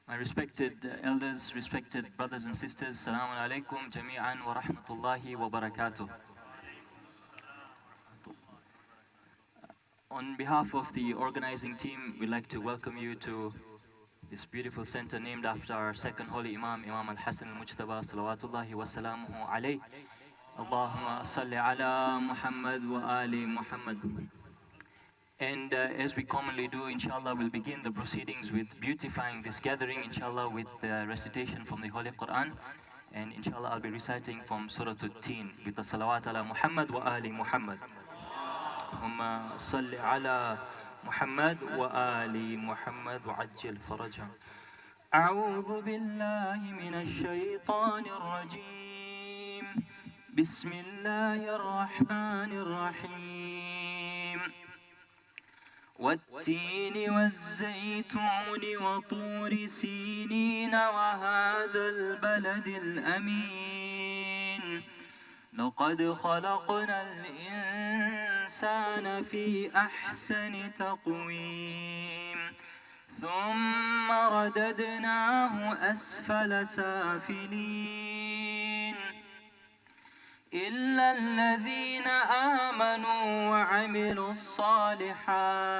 My respected elders, respected brothers and sisters, Assalamu alaikum jami'an wa rahmatullahi wa barakatuh. On behalf of the organizing team, we'd like to welcome you to this beautiful center named after our second holy Imam, Imam al-Hasan al-Mujtaba, salawatullahi wa salamuhu alayh. Allahumma salli ala Muhammad wa ali Muhammad. And as we commonly do, inshallah, we'll begin the proceedings with beautifying this gathering, inshallah, with the recitation from the Holy Quran. And inshallah, I'll be reciting from Surah At-Teen with the salawat ala Muhammad wa ali Muhammad. Allahumma salli ala Muhammad wa ali Muhammad wa ajjil farajhum. أعوذ بالله من الشيطان الرجيم. بسم الله الرحمن الرحيم. والتين والزيتون وطور سينين وهذا البلد الأمين لقد خلقنا الإنسان في أحسن تقويم ثم رددناه أسفل سافلين إلا الذين آمنوا وعملوا الصالحات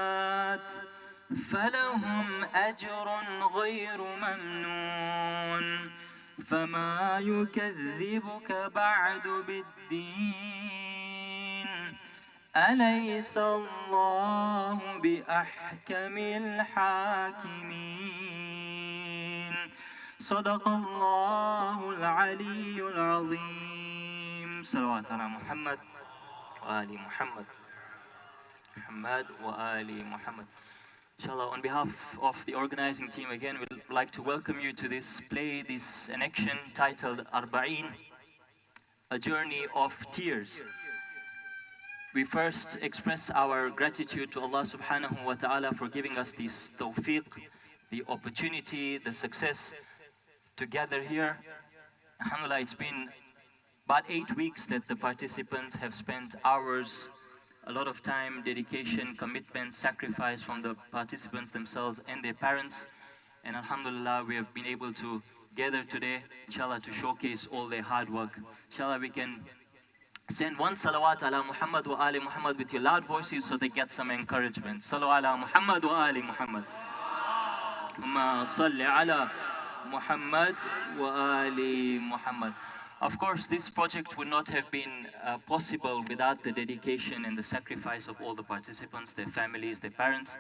فلهم أجر غير ممنون فما يكذبك بعد بالدين أليس الله بأحكم الحاكمين صدق الله العلي العظيم صلوات على محمد وآل محمد محمد وآل محمد. Inshallah, on behalf of the organizing team again, we'd like to welcome you to this play, this enactment titled Arbaeen, a journey of tears. We first express our gratitude to Allah subhanahu wa ta'ala for giving us this tawfiq, the opportunity, the success to gather here. Alhamdulillah, it's been about 8 weeks that the participants have spent hours, a lot of time, dedication, commitment, sacrifice from the participants themselves and their parents. And alhamdulillah, we have been able to gather today, inshallah, to showcase all their hard work. Inshallah, we can send one salawat ala Muhammad wa ali Muhammad with your loud voices so they get some encouragement. Salawat ala Muhammad wa ali Muhammad. Allahumma salli ala Muhammad wa ali Muhammad. Of course, this project would not have been possible without the dedication and the sacrifice of all the participants, their families, their parents,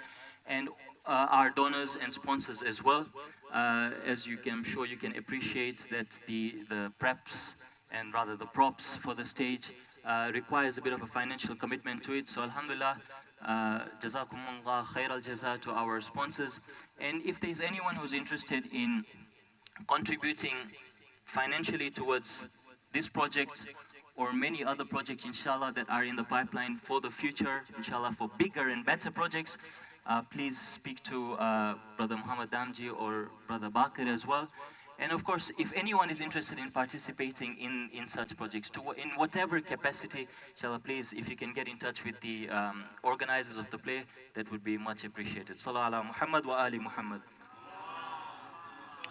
and our donors and sponsors as well. As you can, I'm sure you can appreciate that the preps and rather the props for the stage requires a bit of a financial commitment to it. So alhamdulillah, jazakumullah khair al-jaza to our sponsors. And if there's anyone who's interested in contributing financially towards this project or many other projects, inshallah, that are in the pipeline for the future, inshallah, for bigger and better projects, please speak to Brother Muhammad Damji or Brother Bakr as well. And of course, if anyone is interested in participating in such projects, in whatever capacity, inshallah, please, if you can get in touch with the organizers of the play, that would be much appreciated. Sallallahu ala Muhammad wa ali Muhammad.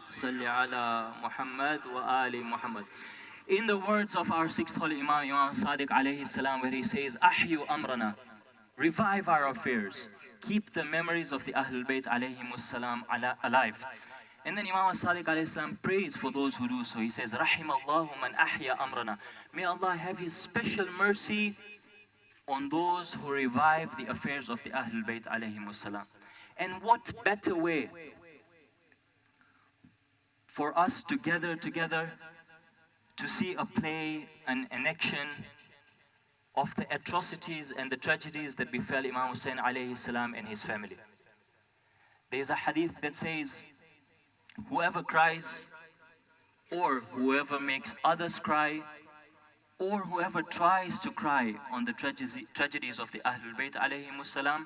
Salli ala Muhammad wa ali Muhammad. In the words of our sixth holy Imam, Imam Sadiq alayhi salam, where he says, Ahyu amrana, revive our affairs, keep the memories of the Ahlul Bayt alayhimus salam alive. And then Imam Sadiq alayhi salam prays for those who do so. He says, Rahimallahu man ahya amrana. May Allah have His special mercy on those who revive the affairs of the Ahlul Bayt alayhimus salam. And what better way for us to gather together to see a play, an action of the atrocities and the tragedies that befell Imam Hussein alayhi salam and his family. There is a hadith that says, whoever cries, or whoever makes others cry, or whoever tries to cry on the tragedies of the Ahlul Bayt alayhimus salam,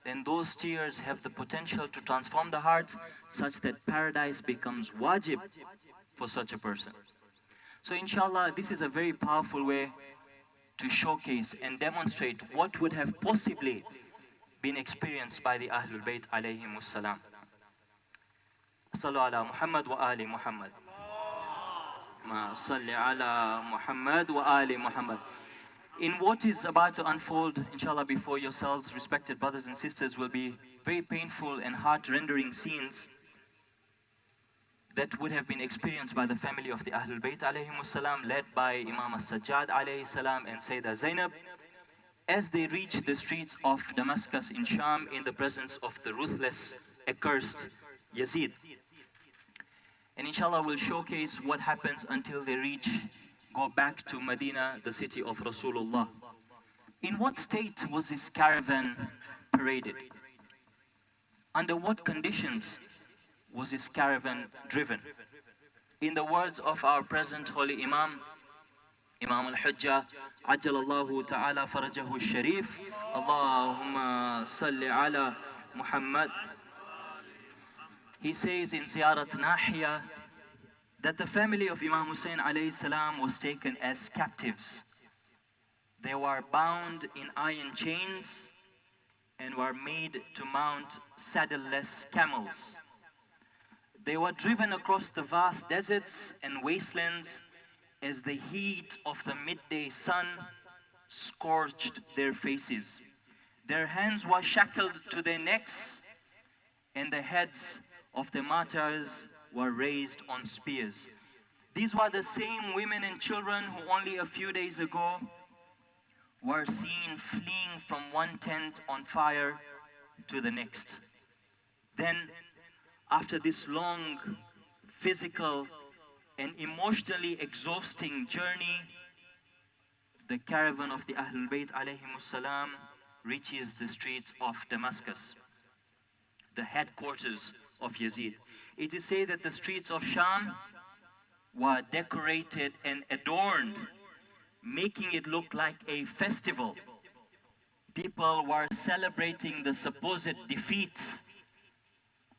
then those tears have the potential to transform the heart such that paradise becomes wajib for such a person. So inshallah, this is a very powerful way to showcase and demonstrate what would have possibly been experienced by the Ahlul Bayt alayhimus salam. صلوا على محمد وآل محمد. ما صل على محمد وآل محمد. In what is about to unfold, inshallah, before yourselves, respected brothers and sisters, will be very painful and heart-rendering scenes that would have been experienced by the family of the Ahlul Bayt alayhimus salam, led by Imam as-Sajjad alayhi salam and Sayyidah Zainab, as they reach the streets of Damascus in Sham in the presence of the ruthless, accursed Yazid. And inshallah we'll showcase what happens until they go back to Medina, the city of Rasulullah. In what state was this caravan paraded? Under what conditions was this caravan driven? In the words of our present holy Imam, Imam al-Hujjah, Ajjalallahu ta'ala farajahu al-Sharif, Allahumma salli ala Muhammad. He says in Ziyarat Nahiya that the family of Imam Hussein alayhi salam was taken as captives. They were bound in iron chains and were made to mount saddleless camels. They were driven across the vast deserts and wastelands as the heat of the midday sun scorched their faces. Their hands were shackled to their necks, and the heads of the martyrs were raised on spears. These were the same women and children who only a few days ago were seen fleeing from one tent on fire to the next. Then, after this long, physical and emotionally exhausting journey, the caravan of the Ahlul Bayt alayhimus salam reaches the streets of Damascus, the headquarters of Yazid. It is said that the streets of Sham were decorated and adorned, making it look like a festival. People were celebrating the supposed defeat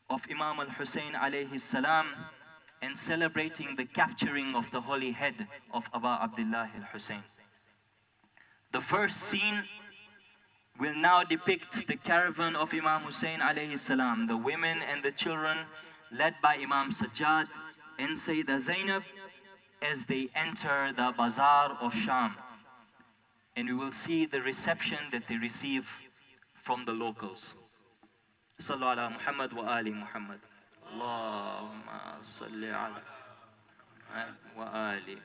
of Imam al-Hussein alayhi salam and celebrating the capturing of the holy head of Abu Abdullah al-Hussein. The first scene will now depict the caravan of Imam Hussein alayhi salam, the women and the children led by Imam Sajjad and Sayyidah Zainab as they enter the bazaar of Sham. And we will see the reception that they receive from the locals. Sallu ala Muhammad wa ali Muhammad. Allahumma salli ala wa ali.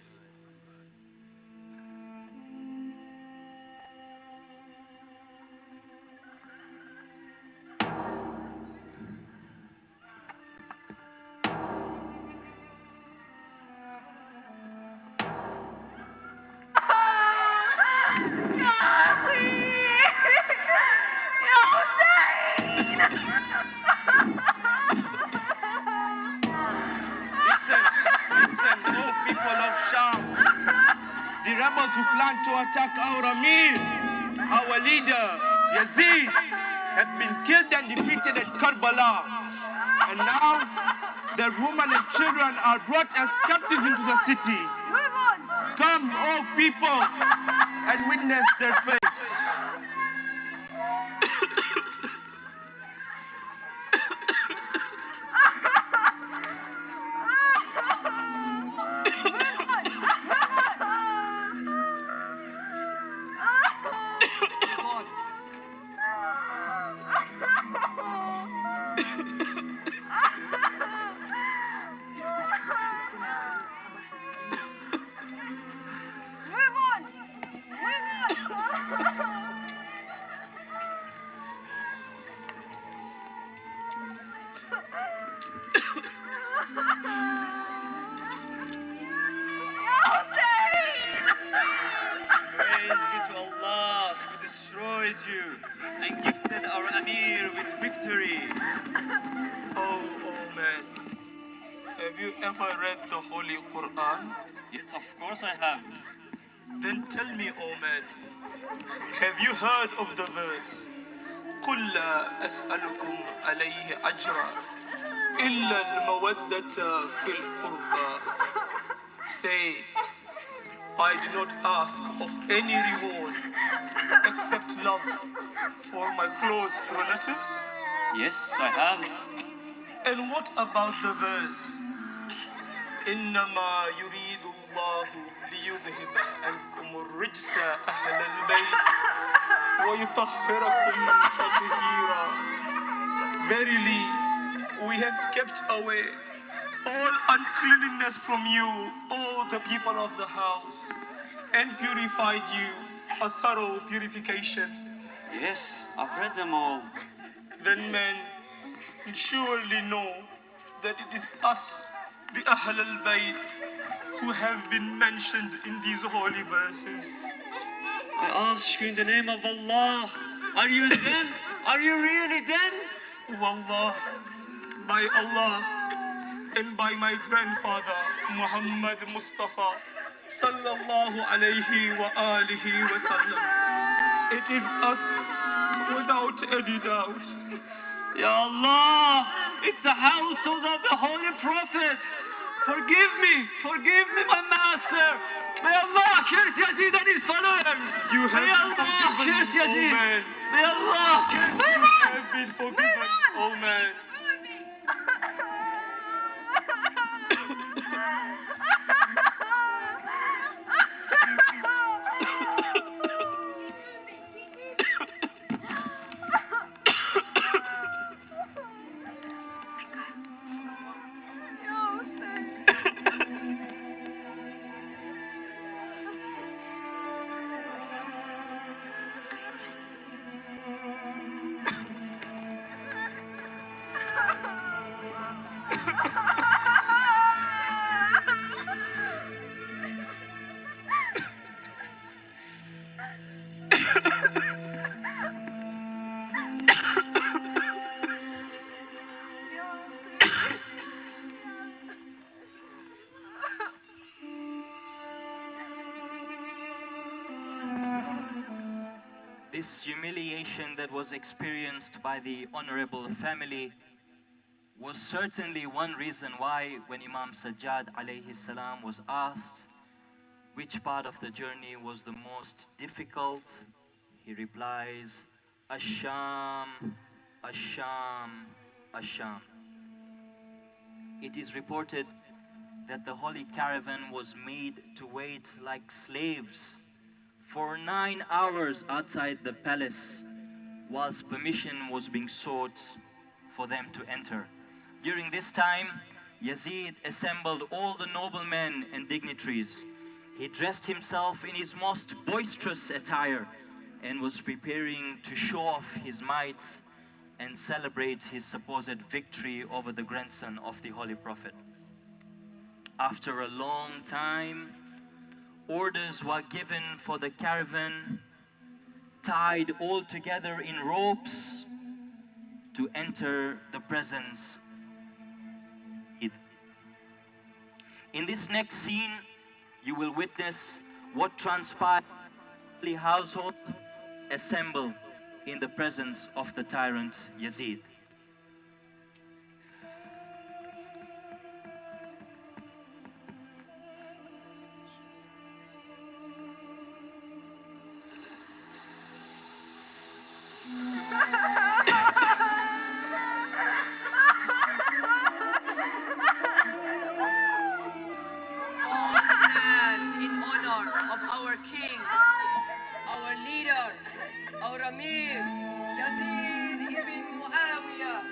Who plan to attack our Amir, our leader, Yazid, have been killed and defeated at Karbala. And now, their women and children are brought as captives into the city. Come, all people, and witness their fate. And gifted our Amir with victory. Oh man, have you ever read the Holy Quran? Yes, of course I have. Then tell me, oh man, have you heard of the verse قُلْ لَا أَسْأَلُكُمْ عَلَيْهِ أَجْرًا إِلَّا الْمَوَدَّةَ فِي الْقُرْبَى? Say, I do not ask of any reward except love for my close relatives. Yes, I have. And what about the verse? إنما يريد الله ليذهب عنكم الرجس أهل البيت ويطهركم تطهيرا. Verily, we have kept away all uncleanness from you, all the people of the house, and purified you a thorough purification. Yes, I've read them all. Then men will surely know that it is us, the Ahl al-Bayt, who have been mentioned in these holy verses. I ask you in the name of Allah, are you them? Are you really them? Wallah, by Allah and by my grandfather Muhammad Mustafa sallallahu alayhi wa alihi wa sallam, it is us without any doubt. Ya Allah, it's a household of the Holy Prophet. Forgive me, my master. May Allah curse Yazid and his followers. You have May Allah curse Yazid. May Allah curse You have been forgiven, oh man. This humiliation that was experienced by the honorable family was certainly one reason why when Imam Sajjad alayhi salam was asked which part of the journey was the most difficult, he replies, Asham, Asham, Asham. It is reported that the holy caravan was made to wait like slaves for 9 hours outside the palace whilst permission was being sought for them to enter. During this time, Yazid assembled all the noblemen and dignitaries. He dressed himself in his most boisterous attire and was preparing to show off his might and celebrate his supposed victory over the grandson of the Holy Prophet. After a long time, orders were given for the caravan, tied all together in ropes, to enter the presence. In this next scene, you will witness what transpired in the household assembled in the presence of the tyrant Yazid. Our king, our leader, our Amir, Yazid ibn Muawiyah.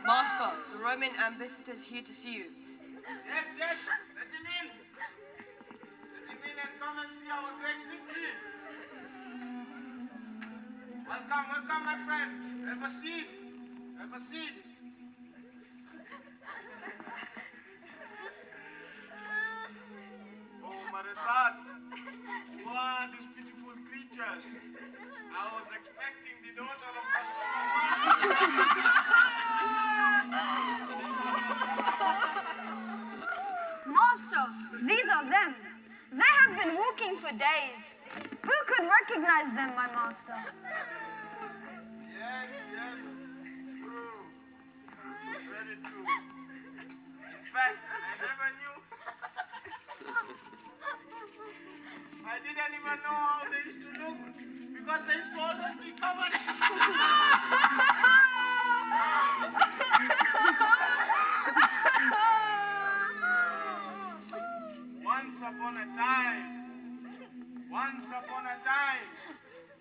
Master, the Roman ambassador is here to see you. Yes, yes, let him in. Let him in and come and see our great victory. Welcome, welcome, my friend. Have a seat. Have a seat. Oh, Marasad, who are these beautiful creatures? I was expecting the daughter of Master, these are them. They have been walking for days. Who could recognize them, my master? Yes, yes, it's true. It's very true. In fact, I never knew. I didn't even know how they used to look because they used to always be covered. Once upon a time,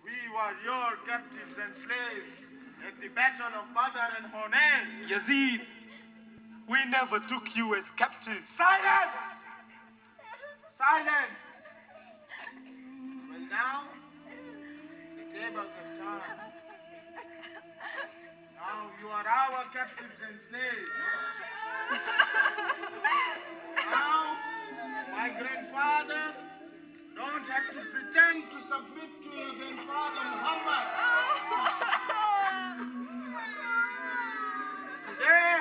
we were your captives and slaves at the battle of Badr and Hunayn. Yazid, we never took you as captives. Silence! Silence! Well, now, the tables have turned. Now you are our captives and slaves. Now, my grandfather don't have to pretend to submit to your grandfather Muhammad. Today,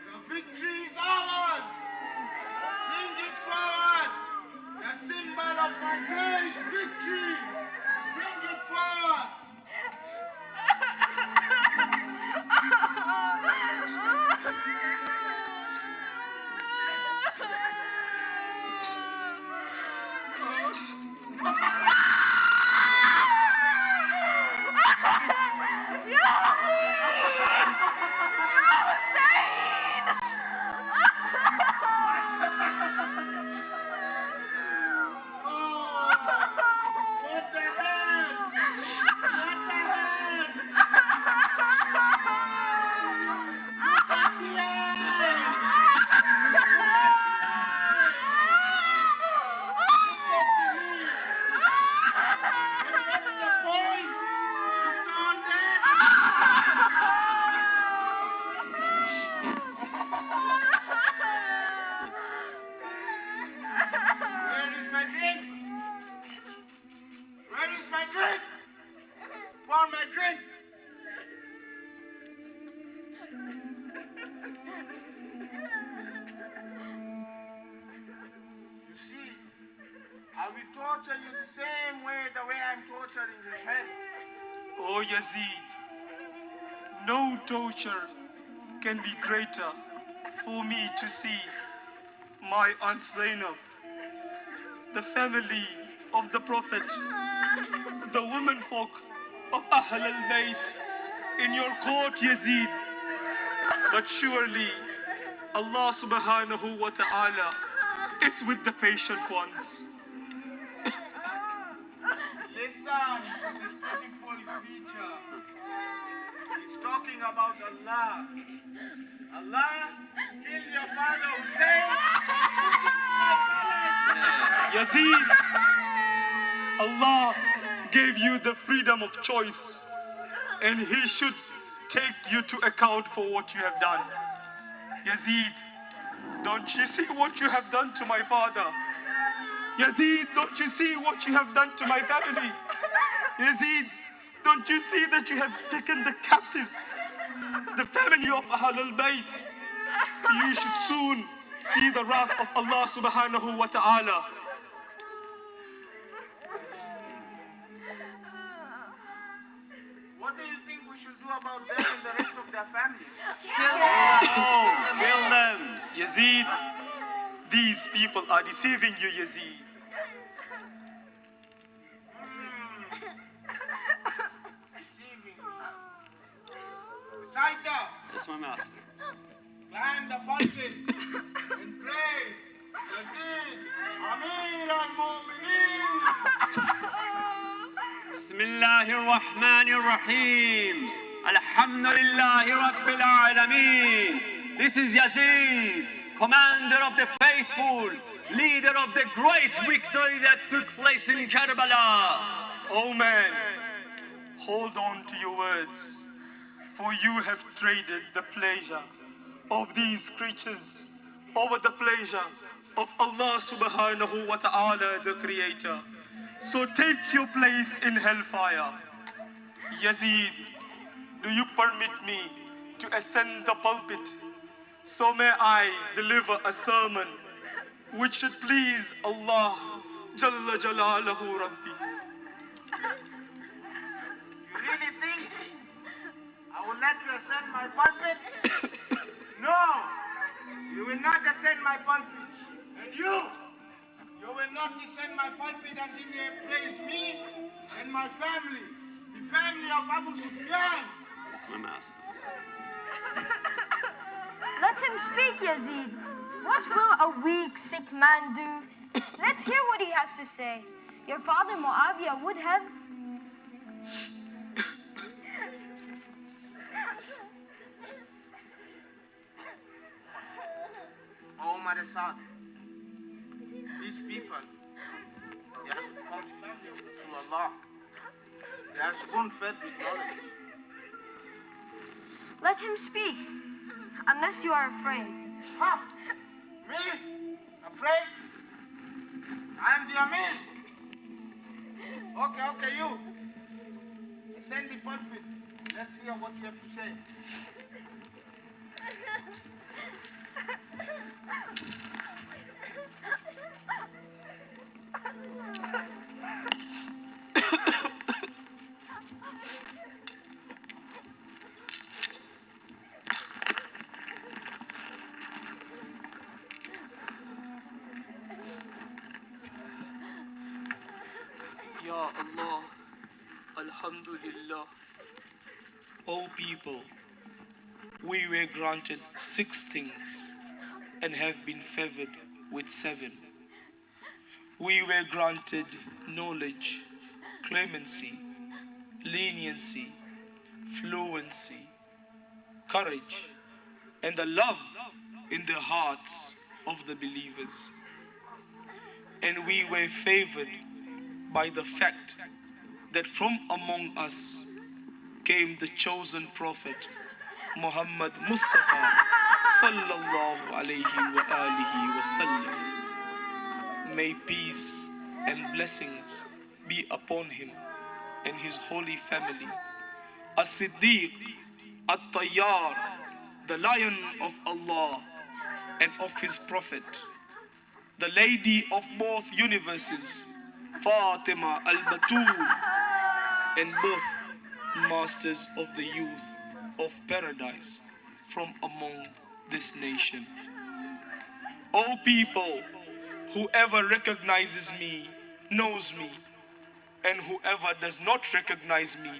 the victory is ours. Bring it forward. The symbol of my great victory. Bring it forward. Torture you the same way I'm torturing your head. Oh Yazid, no torture can be greater for me to see my Aunt Zainab, the family of the Prophet, the womenfolk of Ahl al-Bayt in your court, Yazid. But surely Allah subhanahu wa ta'ala is with the patient ones. Listen to this beautiful creature. He's talking about Allah. Allah killed your father Hussein. Yazid, Allah gave you the freedom of choice, and He should take you to account for what you have done. Yazid, don't you see what you have done to my father? Yazid, don't you see what you have done to my family? Yazid, don't you see that you have taken the captives, the family of Ahl al-Bayt? You should soon see the wrath of Allah subhanahu wa ta'ala. What do you think we should do about them and the rest of their family? Kill them. Yazid, these people are deceiving you, Yazid. Deceiving. Reciter, اسمع master. climb the mountain and pray. Yazid, Amir al-Mu'mineen. بسم الله الرحمن الرحيم. الحمد لله رب العالمين. This is Yazid, commander of the faithful, leader of the great victory that took place in Karbala. Oh man, hold on to your words, for you have traded the pleasure of these creatures over the pleasure of Allah subhanahu wa ta'ala, the Creator. So take your place in hellfire. Yazid, do you permit me to ascend the pulpit? So may I deliver a sermon which should please Allah Jalla Jalaluhu Rabbi. You really think I will let you ascend my pulpit? No, you will not ascend my pulpit. And you will not descend my pulpit until you have praised me and my family, the family of Abu Sufyan. That's my master. Let him speak, Yazid. What will a weak, sick man do? Let's hear what he has to say. Your father Muawiyah would have... Oh, Mother Sad, these people, they have become the family of Rasulullah. They are spoon-fed with knowledge. Let him speak, unless you are afraid. Huh? Me? Afraid? I am the Amir. Okay, you. Descend the pulpit. Let's hear what you have to say. Ya Allah, Alhamdulillah. O people, we were granted 6 things and have been favored with 7. We were granted knowledge, clemency, leniency, fluency, courage, and the love in the hearts of the believers. And we were favored by the fact that from among us came the chosen prophet Muhammad Mustafa sallallahu alayhi wa alihi wa sallam. May peace and blessings be upon him and his holy family. As-Siddiq, At-Tayyar, the lion of Allah and of his prophet, the lady of both universes, Fatima al-Batul, and both masters of the youth of paradise from among this nation. O people, whoever recognizes me knows me, and whoever does not recognize me,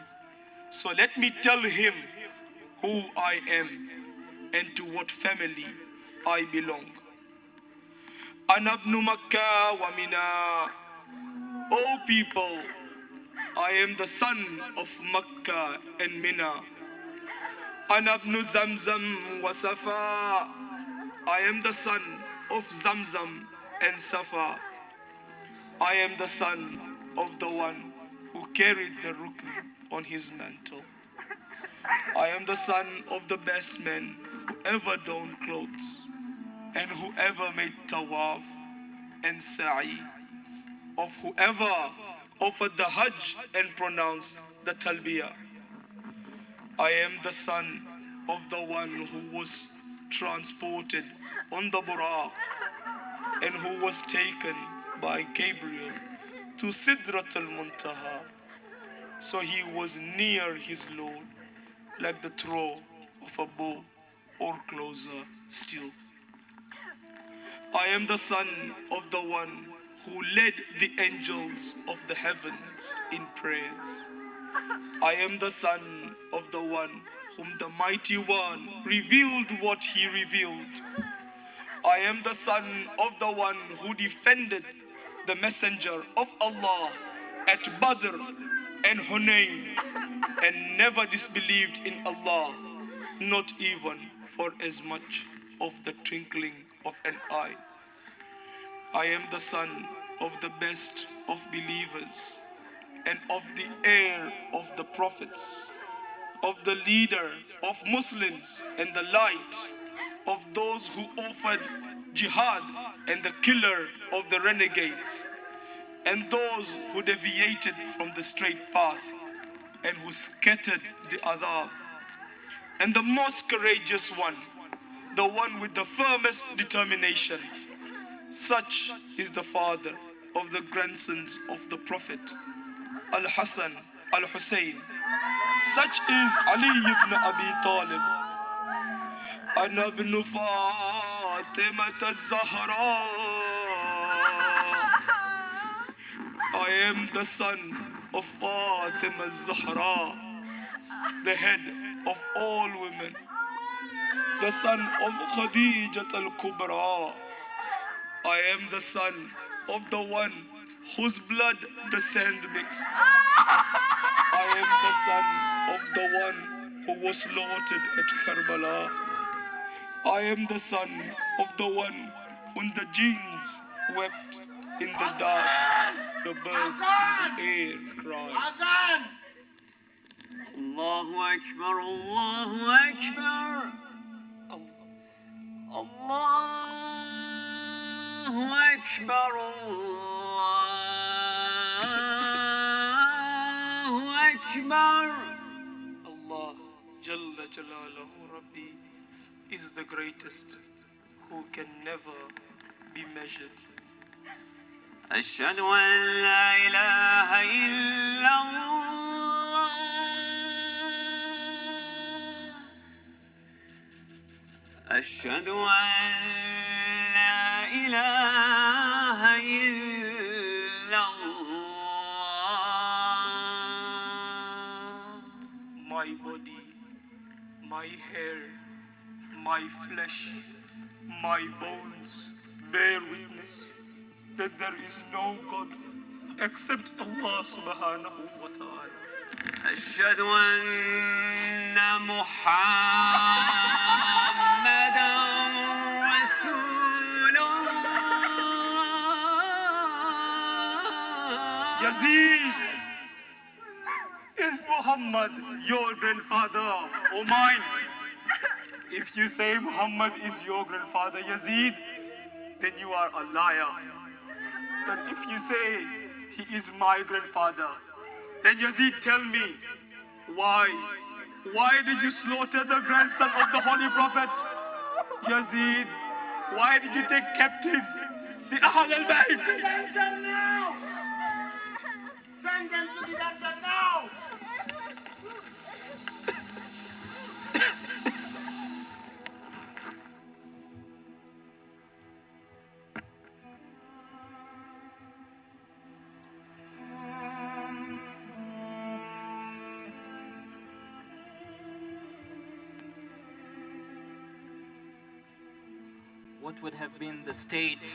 so let me tell him who I am and to what family I belong. Ana ibn Makkah wa Mina. O people, I am the son of Makkah and Mina. Ana ibn Zamzam wa Safa. I am the son of Zamzam and Safa. I am the son of the one who carried the rukn on his mantle. I am the son of the best men who ever donned clothes and whoever made tawaf and sa'i, of whoever offered the hajj and pronounced the talbiyah. I am the son of the one who was transported on the Buraq and who was taken by Gabriel to Sidrat al-Muntaha. So he was near his Lord like the throw of a bow, or closer still. I am the son of the one who led the angels of the heavens in prayers. I am the son of the one whom the mighty one revealed what he revealed. I am the son of the one who defended the messenger of Allah at Badr and Hunayn and never disbelieved in Allah, not even for as much of the twinkling of an eye. I am the son of the best of believers, and of the heir of the prophets, of the leader of Muslims and the light of those who offered jihad and the killer of the renegades, and those who deviated from the straight path and who scattered the adhab, and the most courageous one, the one with the firmest determination. Such is the father of the grandsons of the Prophet, Al-Hassan, Al-Hussein. Such is Ali ibn Abi Talib. أنا ابن فاطمة الزهراء. I am the son of Fatima al-Zahra, the head of all women, the son of Khadijat al-Kubra. I am the son of the one whose blood the sand mixed. I am the son of the one who was slaughtered at Karbala. I am the son of the one when the jinns wept in the dark, the birds in the air cried. Allahu Akbar, Allahu Akbar. Allahu Akbar, Allahu Akbar. Allah Jalla Jalaluhu Rabbi is the greatest, who can never be measured. أشهد أن لا إله إلا الله. أشهد أن لا إله إلا الله. My body, my hair, my flesh, my bones bear witness that there is no God except Allah subhanahu wa ta'ala. أشهد أن محمدا رسول الله. Yazid, is Muhammad your grandfather or mine? If you say Muhammad is your grandfather, Yazid, then you are a liar. But if you say he is my grandfather, then Yazid, tell me, why? Why did you slaughter the grandson of the Holy Prophet? Yazid, why did you take captives the Ahl al-Bayt? Detention now! Send them to detention now! What would have been the state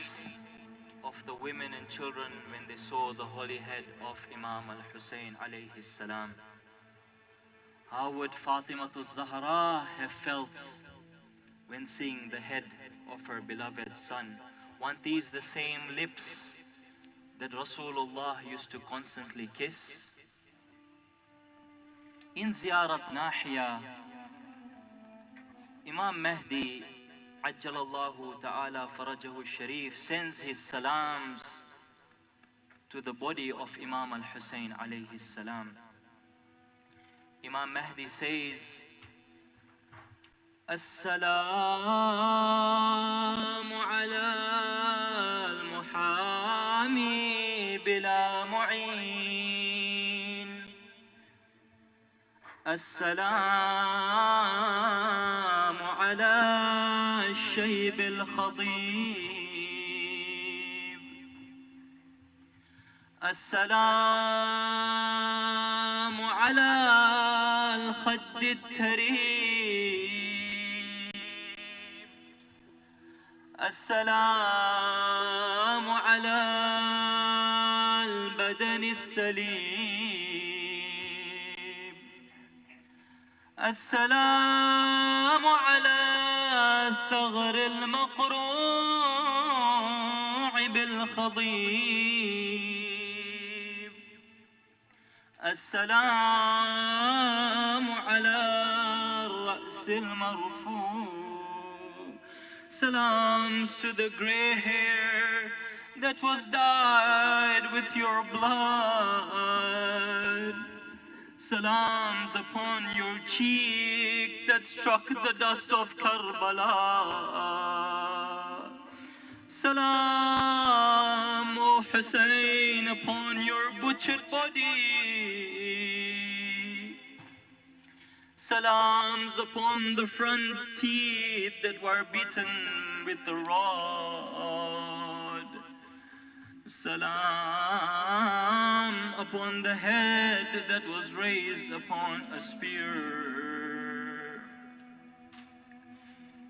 of the women and children when they saw the holy head of Imam al-Hussein alayhi salam? How would Fatima al-Zahra have felt when seeing the head of her beloved son? Weren't these the same lips that Rasulullah used to constantly kiss? In Ziyarat Nahiya, Imam Mahdi Ajjalallahu ta'ala farajahu sharif sends his salams to the body of Imam al-Hussein alayhi salam. Imam Mahdi says, As-salamu ala al-muhami bila mu'in. As-salamu ala الشيب الخضيب. السلام على الخد التريب. السلام على البدن السليم. السلام على الثغر المقروع بالخضيب. السلام على الرأس المرفوع. Salams to the gray hair that was dyed with your blood. Salams upon your cheek that struck the dust of Karbala. Salam, O Hussein, upon your butchered body. Salams upon the front teeth that were beaten with the rod. Salam upon the head that was raised upon a spear.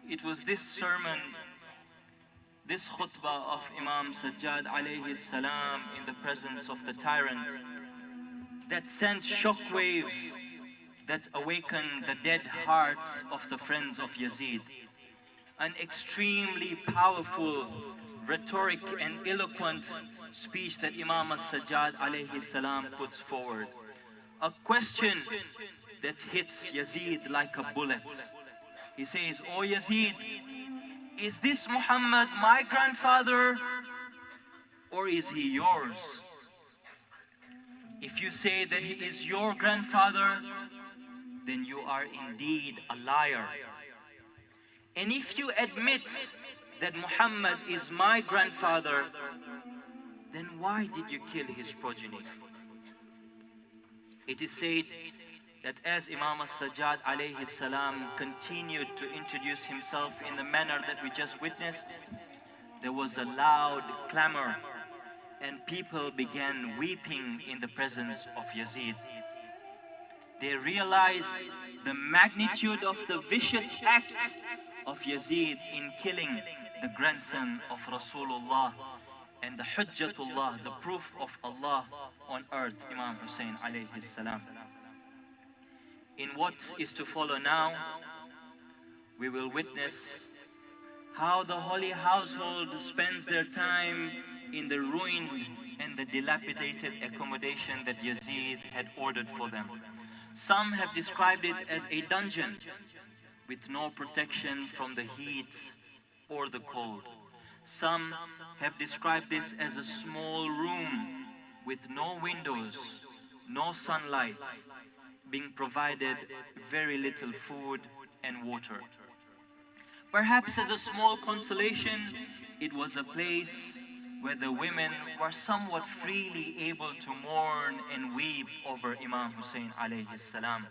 It was this sermon, this khutbah of Imam Sajjad alayhi salam in the presence of the tyrant that sent shockwaves that awakened the dead hearts of the friends of Yazid. An extremely powerful, rhetoric and eloquent speech that Imam Sajjad alayhi salam puts forward. A question that hits Yazid like a bullet. He says, "O Yazid, is this Muhammad my grandfather or is he yours? If you say that he is your grandfather, then you are indeed a liar. And if you admit that Muhammad is my grandfather, then why did you kill his progeny?" It is said that as Imam Sajjad alayhi salam continued to introduce himself in the manner that we just witnessed, there was a loud clamor and people began weeping in the presence of Yazid. They realized the magnitude of the vicious act of Yazid in killing the grandson of Rasulullah and the Hujjatullah, the proof of Allah on earth, Imam Hussein alayhi salam. In what is to follow now, we will witness how the holy household spends their time in the ruined and the dilapidated accommodation that Yazid had ordered for them. Some have described it as a dungeon with no protection from the heat or the cold. Some have described this as a small room with no windows, no sunlight, being provided very little food and water. Perhaps as a small consolation, it was a place where the women were somewhat freely able to mourn and weep over Imam Hussein alayhi salam.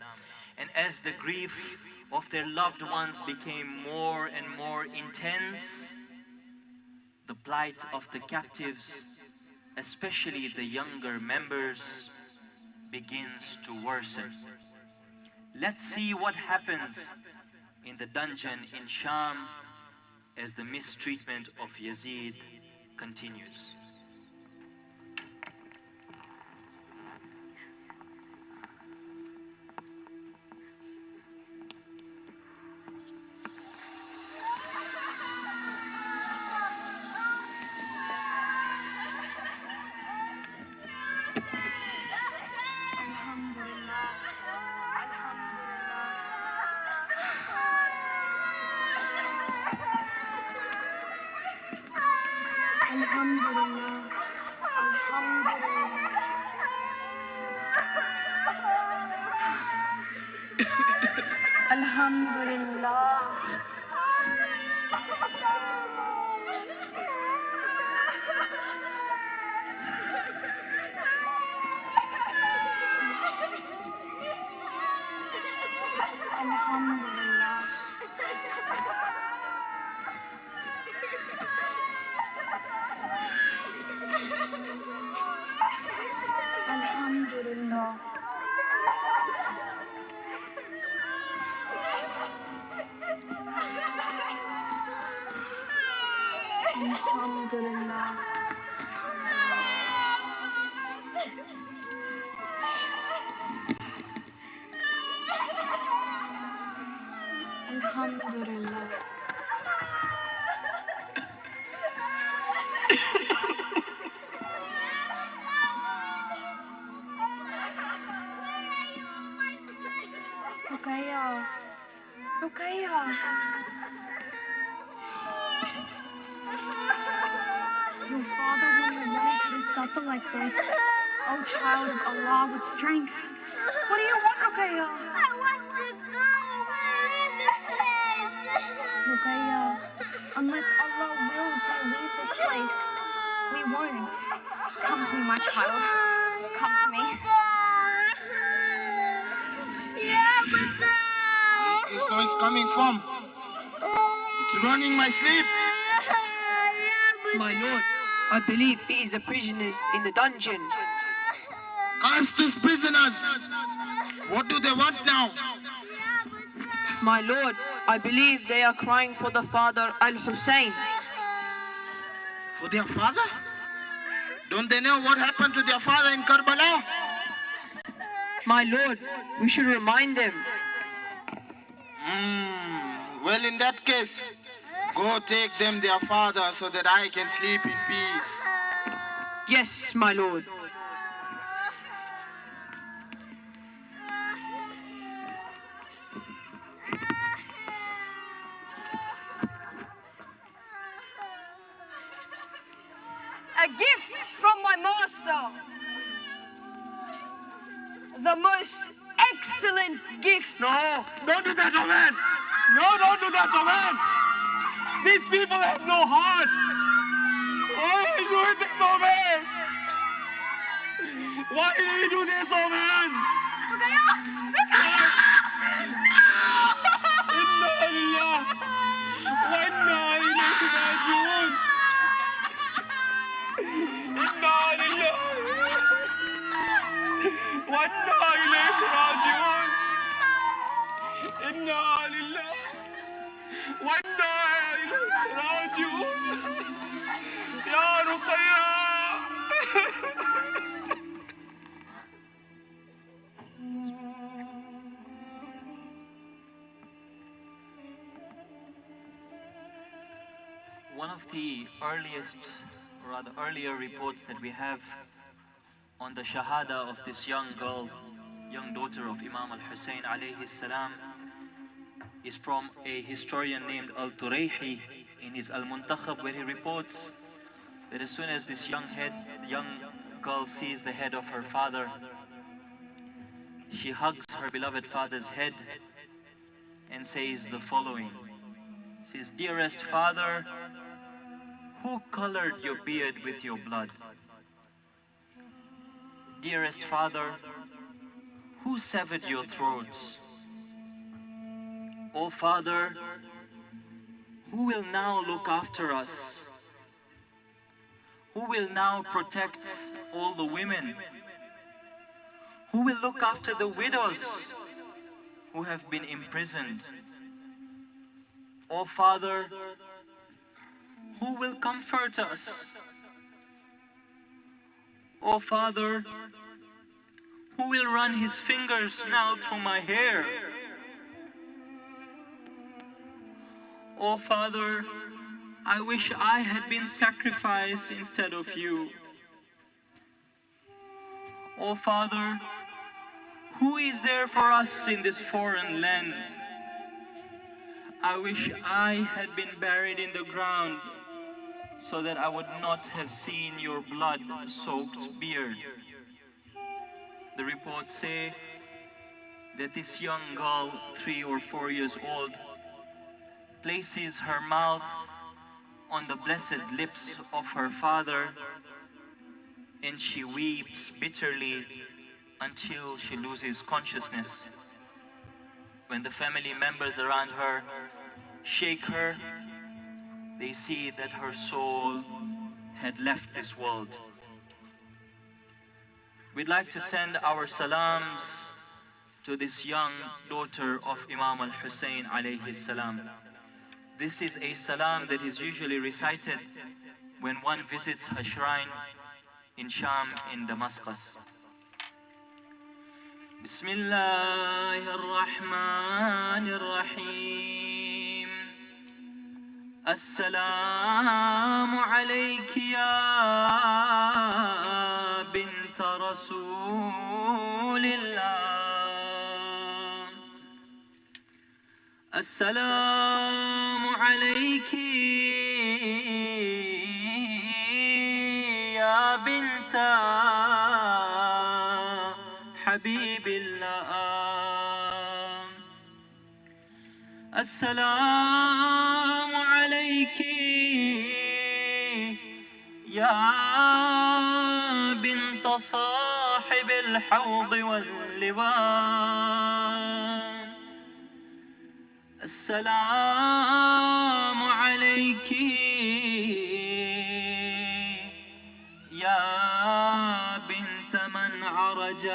And as the grief of their loved ones became more and more intense, the plight of the captives, especially the younger members, begins to worsen. Let's see what happens in the dungeon in Sham as the mistreatment of Yazid continues. father wouldn't have wanted you to suffer like this. Oh, child of Allah with strength. What do you want, Ruqayya? I want to go leave this place. Ruqayya, unless Allah wills we leave this place, we won't. Come to me, my child. Come to me. Where's this noise coming from? It's ruining my sleep. My lord, I believe it is the prisoners in the dungeon. Curse these prisoners. What do they want now? My lord, I believe they are crying for the father Al-Hussein. For their father? Don't they know what happened to their father in Karbala? My lord, we should remind them. Well, in that case, go take them their father so that I can sleep in peace. Yes, my lord. A gift from my master. The most excellent gift. No, don't do that, Arbaeen. No, don't do that, Arbaeen. These people have no heart. Why are you doing this, Arbaeen? Why do you do this, Arbaeen? Inna lillah wa inna ilayhi raji'un. Inna lillah wa inna ilayhi raji'un. Inna lillah wa inna ilayhi raji'un. Ya Ruqayya. One of the earlier reports that we have on the shahada of this young girl, young daughter of Imam al-Hussein alayhi salam, is from a historian named Al-Turayhi in his Al-Muntakhab, where he reports that as soon as this young girl sees the head of her father, she hugs her beloved father's head and says the following. She says, "Dearest father, who colored your beard with your blood? Dearest father, who severed your throats? O Father, who will now look after us? Who will now protect all the women? Who will look after the widows who have been imprisoned? O Father, who will comfort us? O Father, who will run his fingers now through my hair? O Father, I wish I had been sacrificed instead of you. O Father, who is there for us in this foreign land? I wish I had been buried in the ground so that I would not have seen your blood-soaked beard." The reports say that this young girl, 3 or 4 years old, places her mouth on the blessed lips of her father and she weeps bitterly until she loses consciousness. When the family members around her shake her, they see that her soul had left this world. We'd like to send our salams to this young daughter of Imam al-Hussein alayhi salam. This is a salam that is usually recited when one visits her shrine in Sham, in Damascus. Bismillahir Rahmanir Rahim. Assalamu alayki ya bint Rasulillah. Assalamu alayki حبيب الله. السلام عليك يا بنت صاحب الحوض واللبان. السلام عليك يا بنت من عرج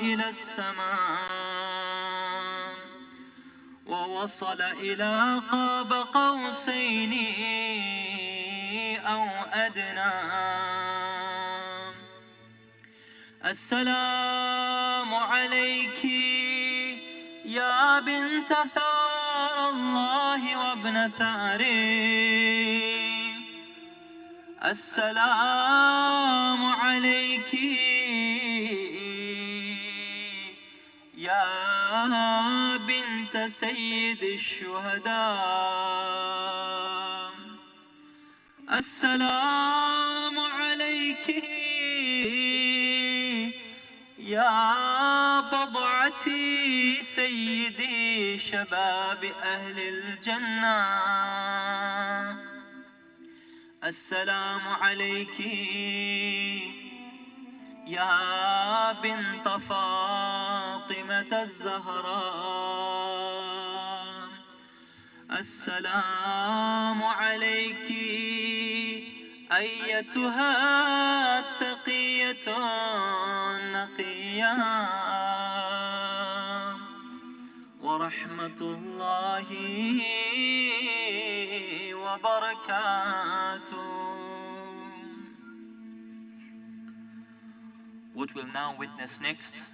إلى السماء ووصل إلى قاب قوسين أو أدنى. السلام عليك يا بنت ثار الله وابن ثاره. السلام عليك يا بنت سيد الشهداء. السلام عليك يا بضعتي سيدي شباب أهل الجنة. السلام عليك يا بنت فاطمة الزهراء. السلام عليك أيتها التقية النقية ورحمة الله وبركاته. What we'll now witness next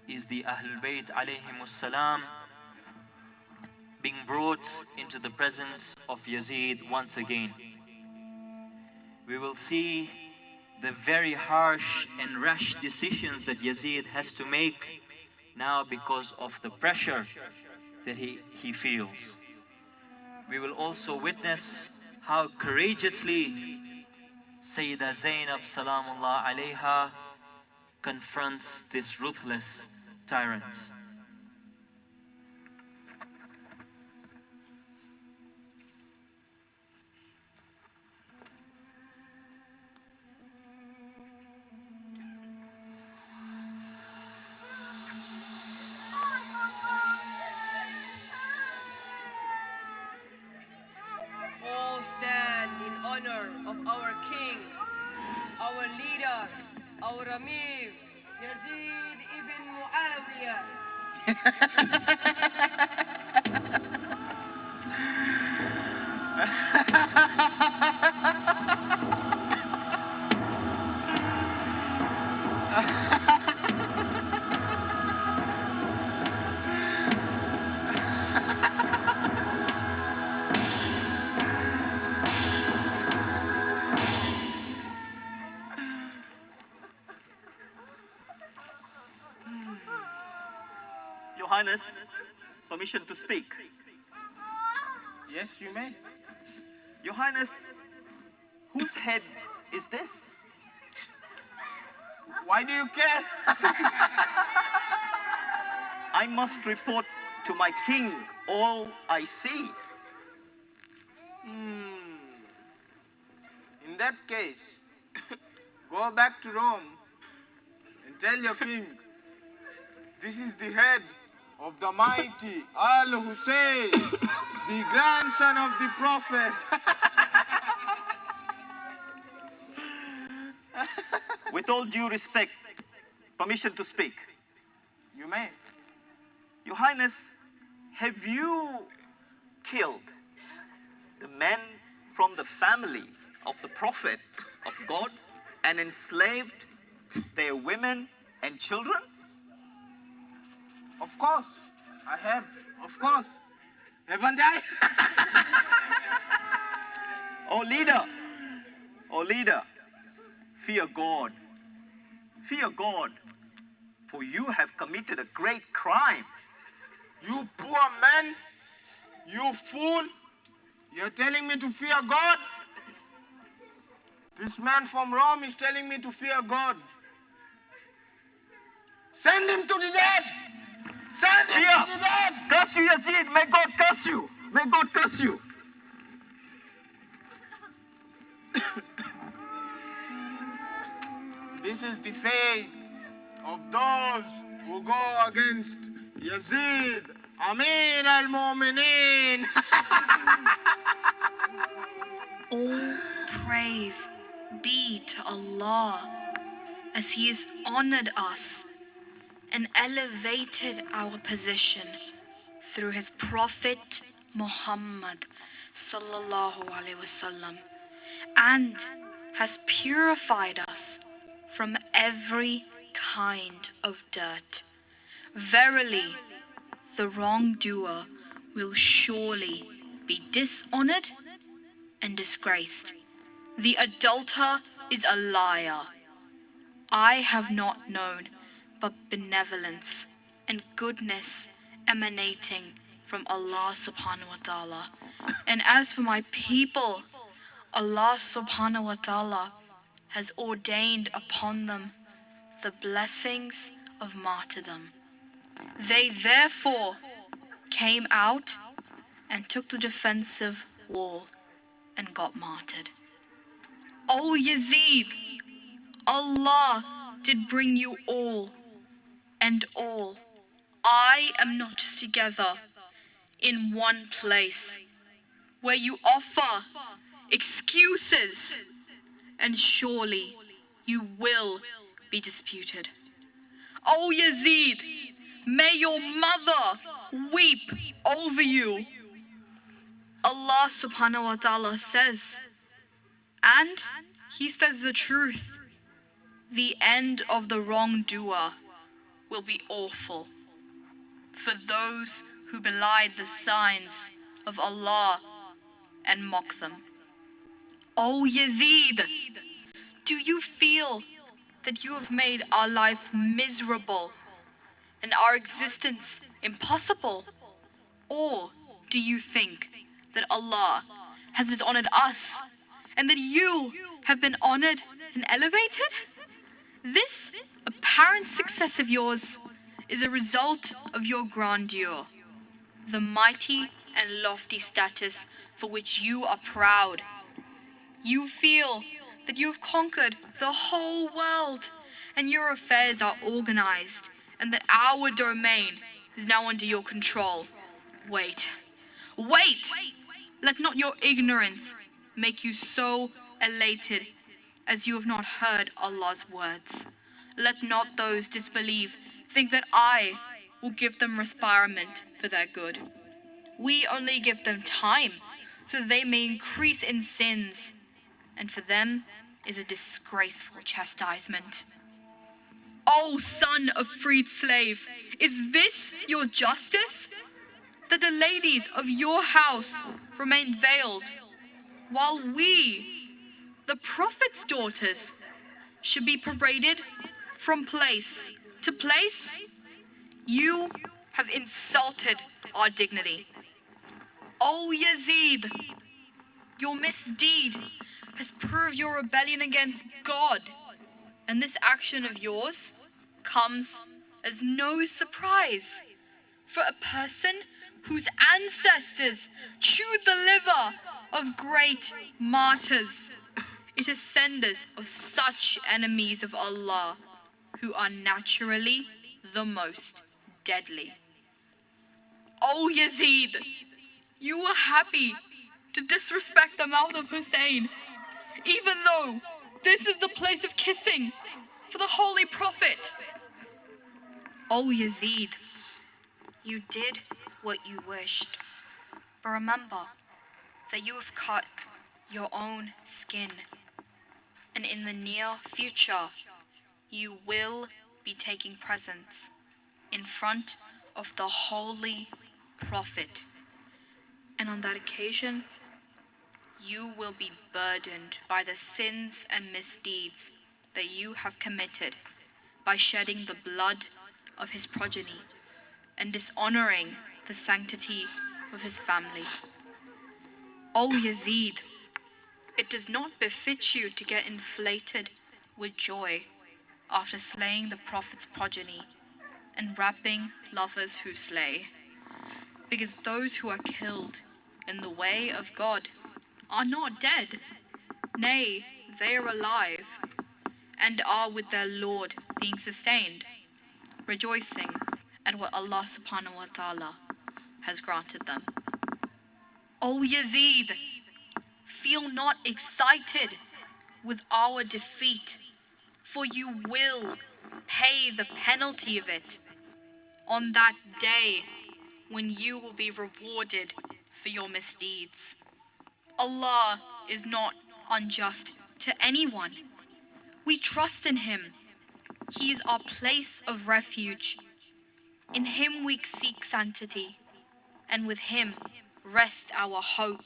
is the Ahlul Bayt alayhimus salam being brought into the presence of Yazid once again. We will see the very harsh and rash decisions that Yazid has to make now because of the pressure that he feels. We will also witness how courageously Sayyida Zainab Salamullah alayha confronts this ruthless tyrant. All stand in honor of our king, our leader, our Amir, Yazid ibn Muawiyah. Your Highness, permission to speak. Yes, you may. Your Highness, whose head is this? Why do you care? I must report to my king all I see. In that case, go back to Rome and tell your king, this is the head of the mighty Al-Hussein, the grandson of the Prophet. With all due respect, permission to speak. You may. Your Highness, have you killed the men from the family of the Prophet of God and enslaved their women and children? Of course, I have. Of course. Haven't I? Oh leader, fear God. Fear God, for you have committed a great crime. You poor man, you fool. You're telling me to fear God? This man from Rome is telling me to fear God. Send him to the dead! Send him Here! to the dead! Curse you, Yazid! May God curse you! May God curse you! This is the fate of those who go against Yazid, Amir al-Mu'mineen. All praise be to Allah, as He has honored us and elevated our position through His Prophet Muhammad sallallahu alaihi wasallam, and has purified us from every kind of dirt. Verily, the wrongdoer will surely be dishonored and disgraced. The adulterer is a liar. I have not known but benevolence and goodness emanating from Allah subhanahu wa ta'ala. And as for my people, Allah subhanahu wa ta'ala has ordained upon them the blessings of martyrdom. They therefore came out and took the defensive wall and got martyred. O Yazid, Allah did bring you all and all. I am not together in one place where you offer excuses, and surely you will be disputed. O Yazid, may your mother weep over you. Allah subhanahu wa ta'ala says, and He says the truth, the end of the wrongdoer will be awful for those who belie the signs of Allah and mock them. O Yazid, do you feel that you have made our life miserable and our existence impossible? Or do you think that Allah has dishonored us and that you have been honored and elevated? This apparent success of yours is a result of your grandeur, the mighty and lofty status for which you are proud. You feel that you have conquered the whole world and your affairs are organized and that our domain is now under your control. Wait. Let not your ignorance make you so elated as you have not heard Allah's words. Let not those disbelieve think that I will give them respirement for their good. We only give them time so that they may increase in sins, and for them is a disgraceful chastisement. O son of freed slave, is this your justice? That the ladies of your house remain veiled, while we, the Prophet's daughters, should be paraded from place to place? You have insulted our dignity. O Yazid, your misdeed has proved your rebellion against God, and this action of yours comes as no surprise for a person whose ancestors chewed the liver of great martyrs. It is senders of such enemies of Allah who are naturally the most deadly. O Yazid, you were happy to disrespect the mouth of Hussein, even though this is the place of kissing for the Holy Prophet. O Yazid, you did what you wished, but remember that you have cut your own skin, and in the near future you will be taking presence in front of the Holy Prophet, and on that occasion you will be burdened by the sins and misdeeds that you have committed by shedding the blood of his progeny and dishonoring the sanctity of his family. O Yazid, it does not befit you to get inflated with joy after slaying the prophet's progeny and raping lovers who slay. Because those who are killed in the way of God are not dead. Nay, they are alive and are with their Lord being sustained, rejoicing at what Allah subhanahu wa ta'ala has granted them. O Yazid, feel not excited with our defeat, for you will pay the penalty of it on that day when you will be rewarded for your misdeeds. Allah is not unjust to anyone. We trust in Him. He is our place of refuge. In Him we seek sanctity, and with Him rests our hope.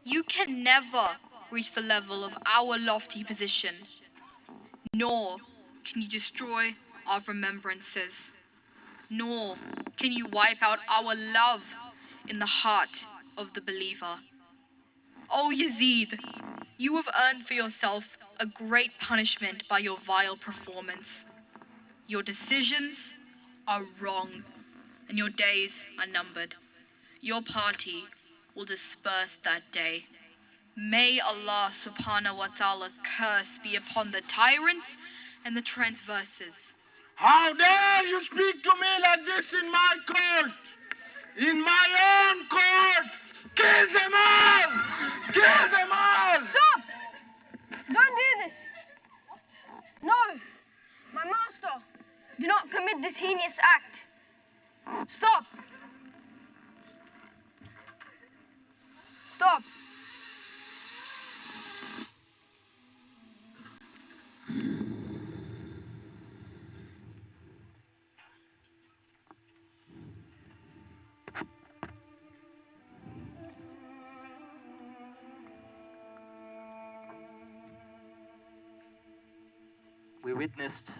You can never reach the level of our lofty position, nor can you destroy our remembrances, nor can you wipe out our love in the heart of the believer. O Yazid, you have earned for yourself a great punishment by your vile performance. Your decisions are wrong, and your days are numbered. Your party will disperse that day. May Allah subhanahu wa ta'ala's curse be upon the tyrants and the transgressors. How dare you speak to me like this in my court? In my own court! Kill them all! Kill them all! Stop! Don't do this. No, my master, do not commit this heinous act. Stop. Stop. We witnessed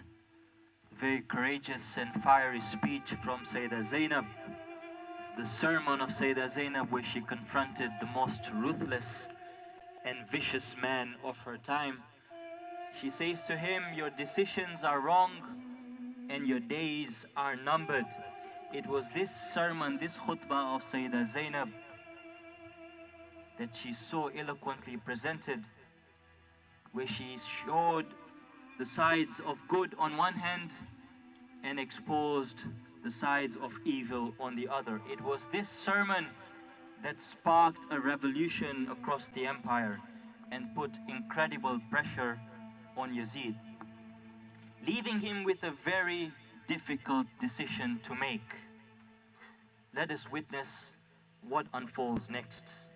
very courageous and fiery speech from Sayyidah Zainab, the sermon of Sayyidah Zainab where she confronted the most ruthless and vicious man of her time. She says to him, your decisions are wrong and your days are numbered. It was this sermon, this khutbah of Sayyidah Zainab that she so eloquently presented, where she showed the sides of good on one hand and exposed the sides of evil on the other. It was this sermon that sparked a revolution across the empire and put incredible pressure on Yazid, leaving him with a very difficult decision to make. Let us witness what unfolds next.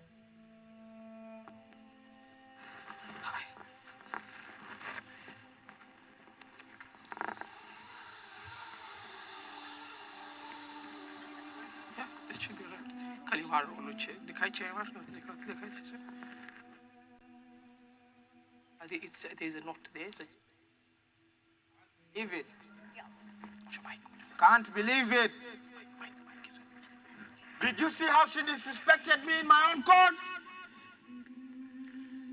There's a note there. Believe it. Can't believe it. Did you see how she disrespected me in my own court?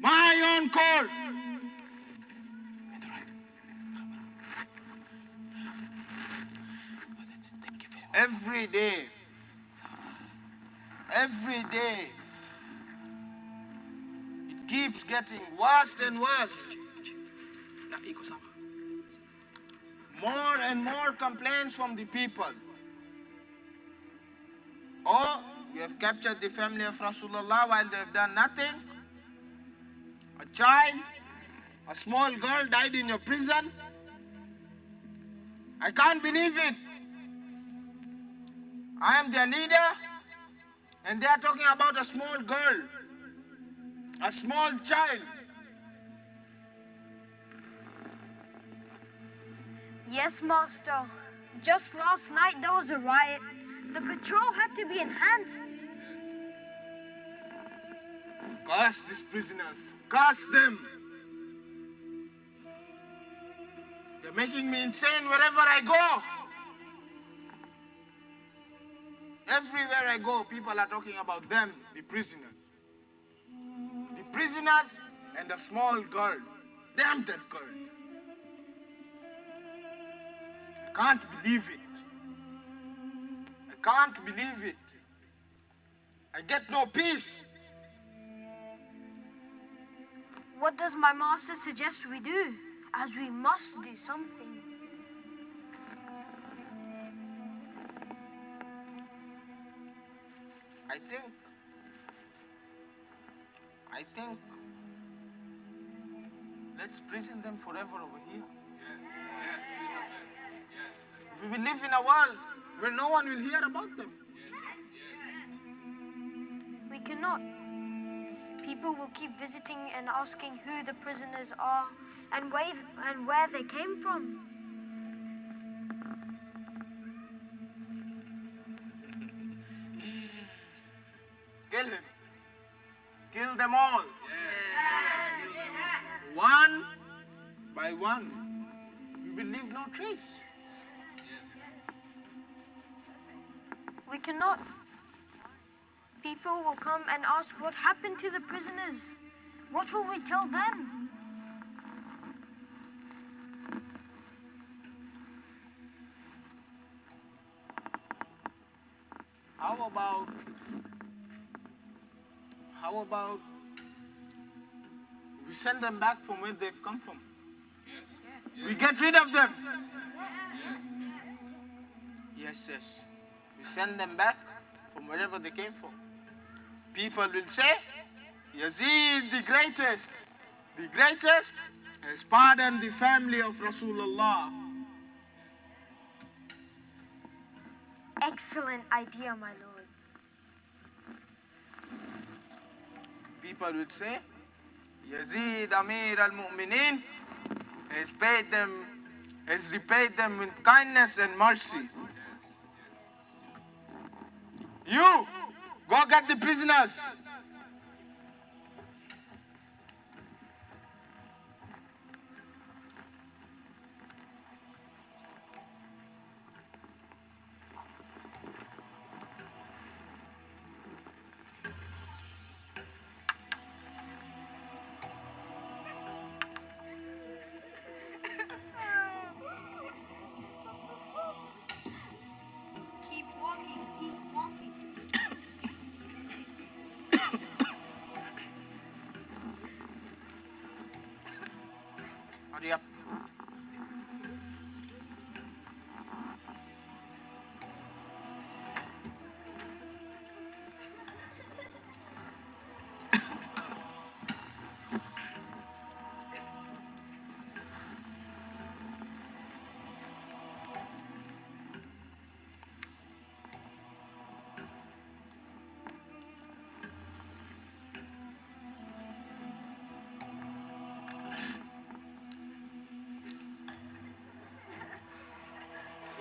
My own court. That's right. Oh, that's it. Thank you very much. Every day. Every day. It keeps getting worse and worse. More and more complaints from the people. Oh, you have captured the family of Rasulullah while they have done nothing. A child, a small girl died in your prison. I can't believe it. I am their leader, and they are talking about a small girl, a small child. Yes, Master. Just last night there was a riot. The patrol had to be enhanced. Curse these prisoners. Curse them. They're making me insane wherever I go. Everywhere I go, people are talking about them, the prisoners. The prisoners and the small girl. Damn that girl. can't believe it. I can't believe it. I get no peace. What does my master suggest we do? As we must do something. I think let's prison them forever over here. We will live in a world where no one will hear about them. We cannot. People will keep visiting and asking who the prisoners are and where they came from. Kill him. Kill them all. One by one. We will leave no trace. We cannot. People will come and ask what happened to the prisoners. What will we tell them? How about we send them back from where they've come from? We get rid of them. Yes. We send them back from wherever they came from. People will say, Yazid the greatest has pardoned the family of Rasulullah. Excellent idea, my lord. People will say, Yazid Amir al-Mu'mineen has repaid them with kindness and mercy. You, go get the prisoners. Keep walking. Hurry up.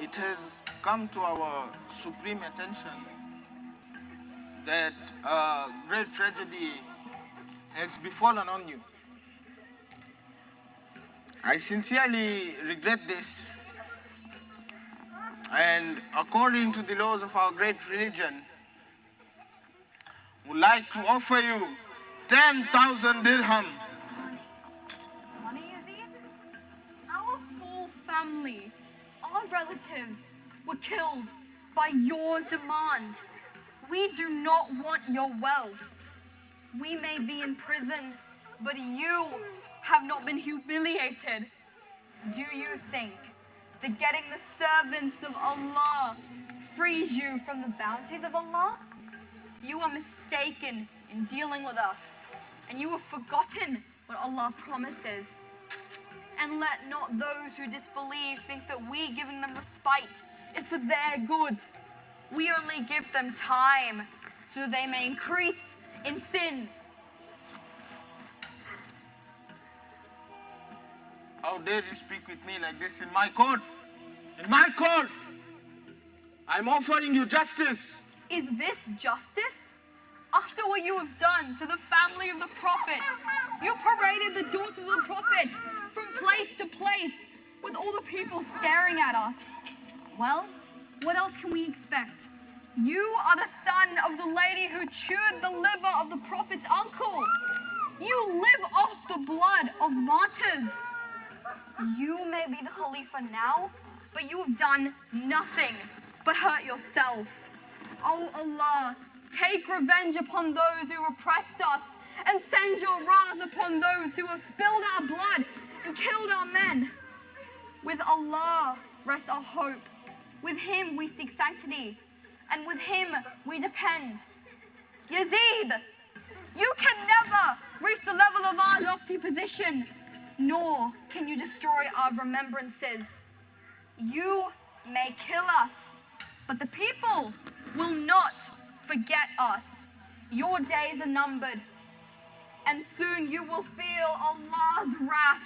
It has come to our supreme attention that a great tragedy has befallen on you. I sincerely regret this, and according to the laws of our great religion, would like to offer you 10,000 dirham. Money, Yazid? Our full family, our relatives, were killed by your demand. We do not want your wealth. We may be in prison, but you have not been humiliated. Do you think that getting the servants of Allah frees you from the bounties of Allah? You are mistaken in dealing with us, and you have forgotten what Allah promises. And let not those who disbelieve think that we giving them respite is for their good. We only give them time so that they may increase in sins. How dare you speak with me like this in my court? In my court! I'm offering you justice. Is this justice? After what you have done to the family of the Prophet, you paraded the daughters of the Prophet from place to place with all the people staring at us. Well, what else can we expect? You are the son of the lady who chewed the liver of the Prophet's uncle. You live off the blood of martyrs. You may be the Khalifa now, but you have done nothing but hurt yourself. Oh Allah, take revenge upon those who oppressed us and send your wrath upon those who have spilled our blood and killed our men. With Allah rests our hope. With Him we seek sanctity, and with Him we depend. Yazid, you can never reach the level of our lofty position, nor can you destroy our remembrances. You may kill us, but the people will not forget us. Your days are numbered, and soon you will feel Allah's wrath.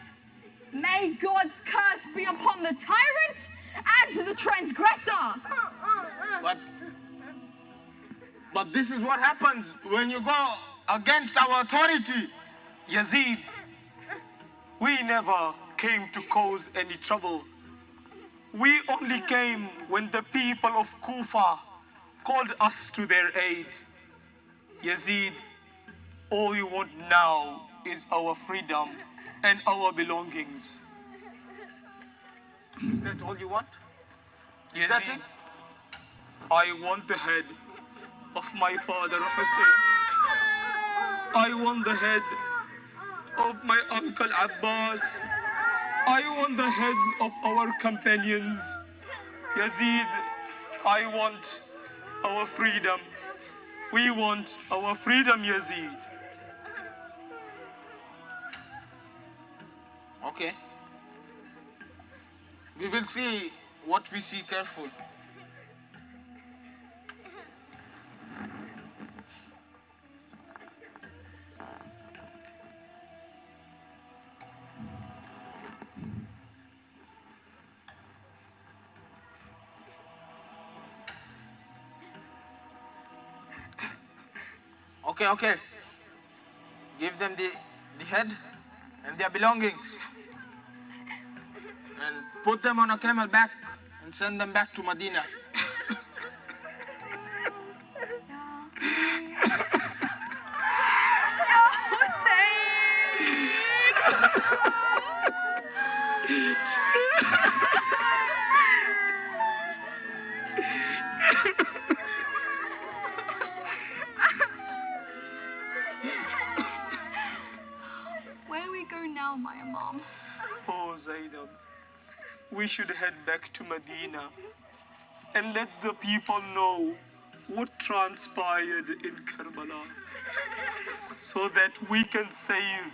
May God's curse be upon the tyrant and the transgressor. But this is what happens when you go against our authority. Yazid, we never came to cause any trouble. We only came when the people of Kufa called us to their aid. Yazid, all we want now is our freedom and our belongings. Is that all you want? Yazid, That's it? I want the head of my father Hussein. I want the head of my uncle Abbas. I want the heads of our companions. Yazid, I want our freedom. We want our freedom, Yazid. Okay. We will see what we see careful. Okay. Give them the head and their belongings. And put them on a camel back and send them back to Medina. Where do we go now, my Imam? Oh, Zainab, we should head back to Medina and let the people know what transpired in Karbala so that we can save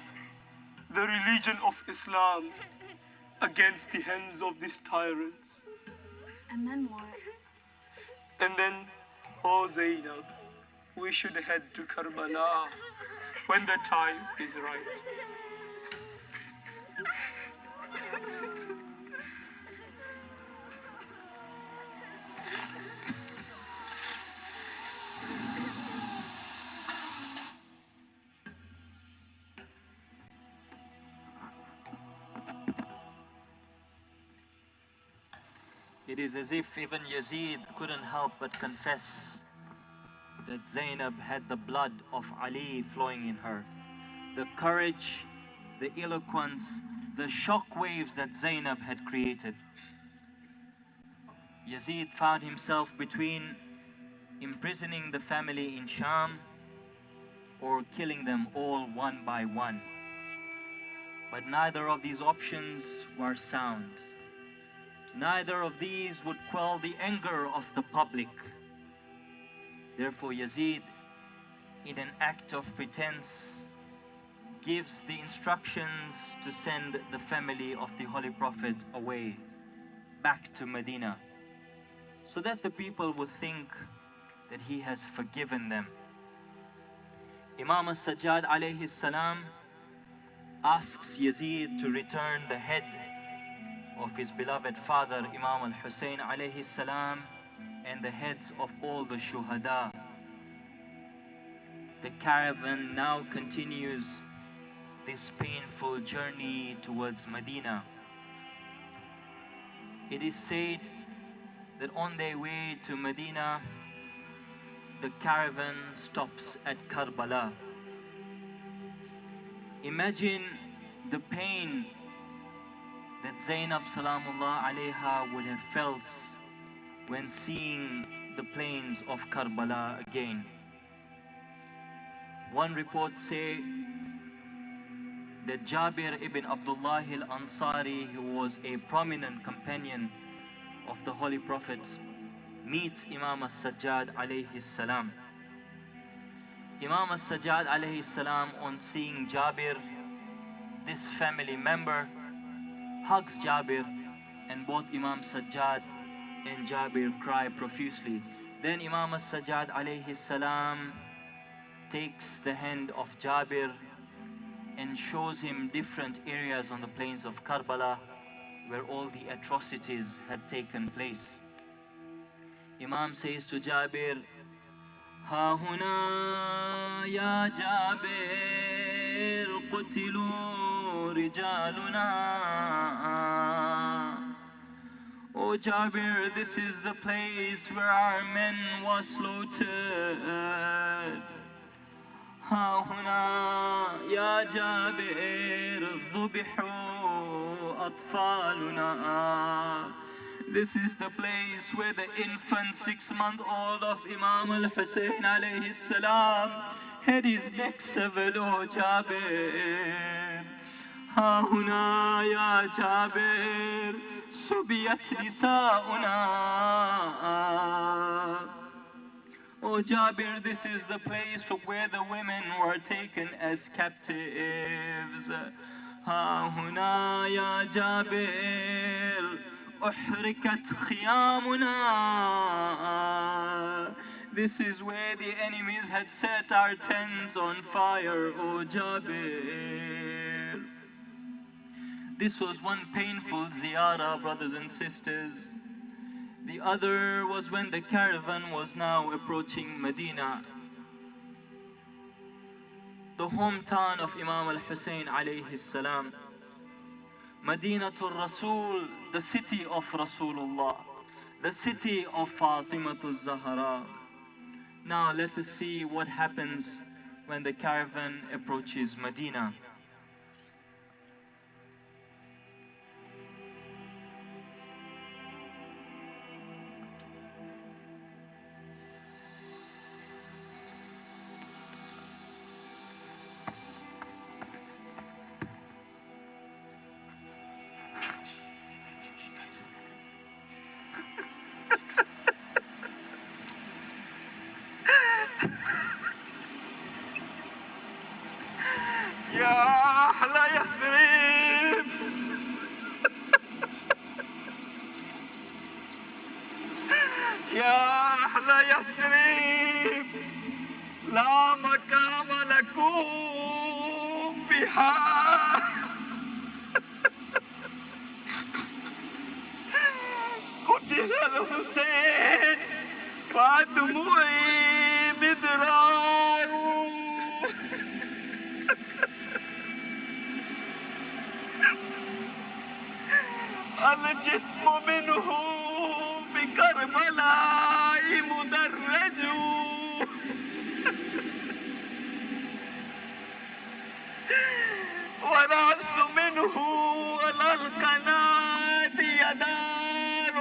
the religion of Islam against the hands of these tyrants. And then what? And then, oh Zainab, we should head to Karbala when the time is right. It is as if even Yazid couldn't help but confess that Zainab had the blood of Ali flowing in her. The courage, the eloquence, the shock waves that Zainab had created. Yazid found himself between imprisoning the family in Sham or killing them all one by one. But neither of these options were sound. Neither of these would quell the anger of the public. Therefore, Yazid, in an act of pretense, gives the instructions to send the family of the Holy Prophet away, back to Medina, so that the people would think that he has forgiven them. Imam al-Sajjad alayhi salam asks Yazid to return the head of his beloved father Imam al-Hussein alayhi salam and the heads of all the shuhada. The caravan now continues this painful journey towards Medina. It is said that on their way to Medina, the caravan stops at Karbala. Imagine the pain that Zainab Salamullah alayha would have felt when seeing the plains of Karbala again. One report say that Jabir ibn Abdullah al-Ansari, who was a prominent companion of the Holy Prophet, meets Imam al-Sajjad alayhi salam. Imam al-Sajjad alayhi salam, on seeing Jabir, this family member, hugs Jabir, and both Imam Sajjad and Jabir cry profusely. Then Imam al-Sajjad alayhi salam takes the hand of Jabir and shows him different areas on the plains of Karbala where all the atrocities had taken place. Imam says to Jabir, "Ha huna ya Jabir qutilu rijaluna." Oh Jabir, this is the place where our men were slaughtered. Ha huna ya Jabir dhubihu atfaluna. This is the place where the infant 6-month-old of Imam al-Hussein alayhi salam had his neck severed. Oh Jabir, ha huna ya Jabir subiyat nisa'una. Oh Jabir, this is the place from where the women were taken as captives. Ha huna ya Jabir uhrikat khiyamuna. This is where the enemies had set our tents on fire. Oh Jabir. This was one painful ziyarah, brothers and sisters. The other was when the caravan was now approaching Medina, the hometown of Imam al-Hussein alayhi salam. Madinatul Rasul, the city of Rasulullah, the city of Fatimatul Zahra. Now let us see what happens when the caravan approaches Medina. الجسم منه بكربلاء مدرج ورأس منه على القناة يدار.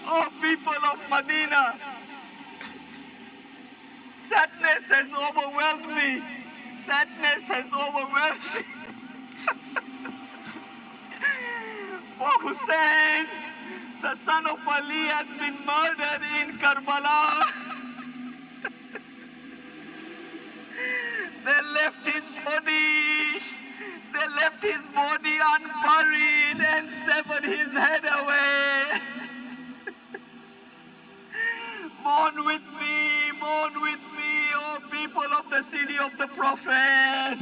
Oh people of Medina, sadness has overwhelmed me. Sadness has overwhelmed me. For Hussein, the son of Ali, has been murdered in Karbala. They left his body unburied and severed his head away. Mourn with me, oh people of the city of the Prophet.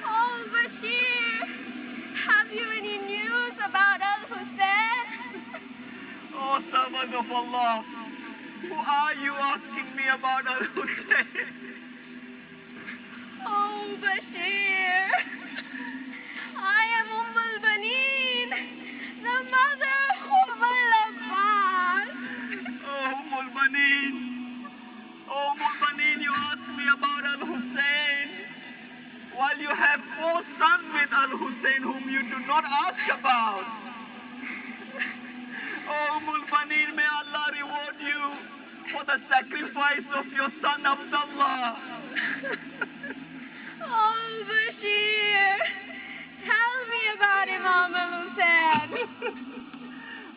Oh Bashir, have you any news about Al-Hussein? Oh servant of Allah, who are you asking me about Al-Hussein? Oh Bashir, I am al-Baneen, the mother of my whom you do not ask about. Oh Mulbaneen, may Allah reward you for the sacrifice of your son Abdullah. Oh, Bashir, tell me about Imam al-Hussein.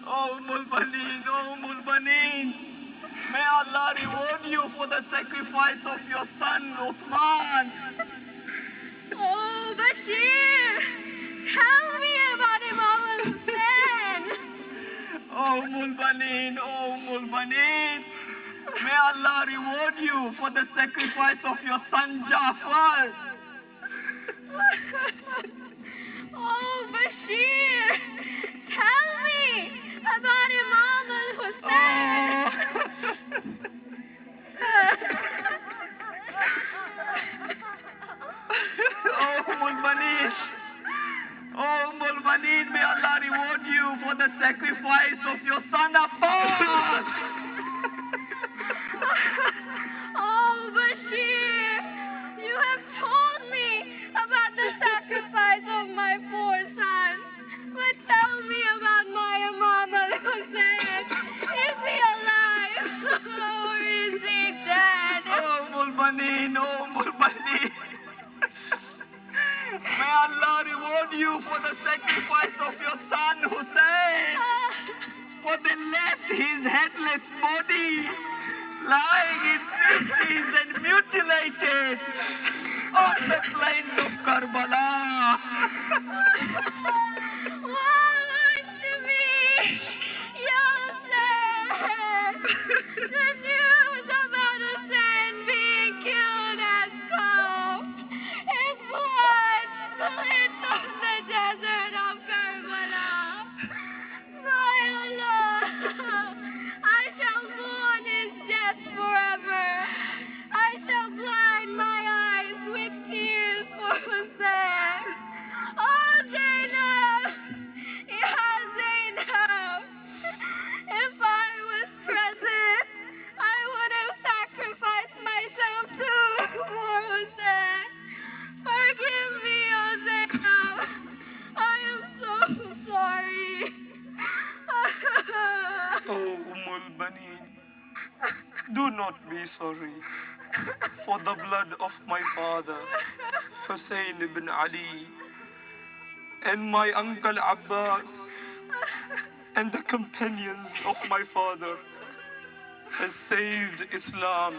Oh Mulbaneen, may Allah reward you for the sacrifice of your son Uthman. Oh, Bashir, tell me about Imam al-Hussein. Oh Mulbaneen, may Allah reward you for the sacrifice of your son Jafar. Oh, Bashir, tell me about Imam al-Hussein. Oh Mulbaneen, may Allah reward you for the sacrifice of your son Abbas. Oh, Bashir, you have told me about the sacrifice of my 4 sons. But tell me about my Imam al-Hussein. Is he alive or is he dead? Oh Mulbaneen, may Allah reward you for the sacrifice of your son Hussein. For they left his headless body lying in pieces and mutilated on the plains of Karbala. Woe unto me, Yosef! The news about Hussein being killed has come. His blood splits on the desert of Karbala. My Allah, I shall mourn his death forever. I shall blind my eyes with tears for Hussein. Oh, Zainab! Ya Zainab! If I was present, I would have sacrificed myself too for Hussein. Forgive me, oh Zainab. I am so sorry. Oh Mulbaneen, do not be sorry. For the blood of my father, Hussein ibn Ali, and my uncle Abbas, and the companions of my father, has saved Islam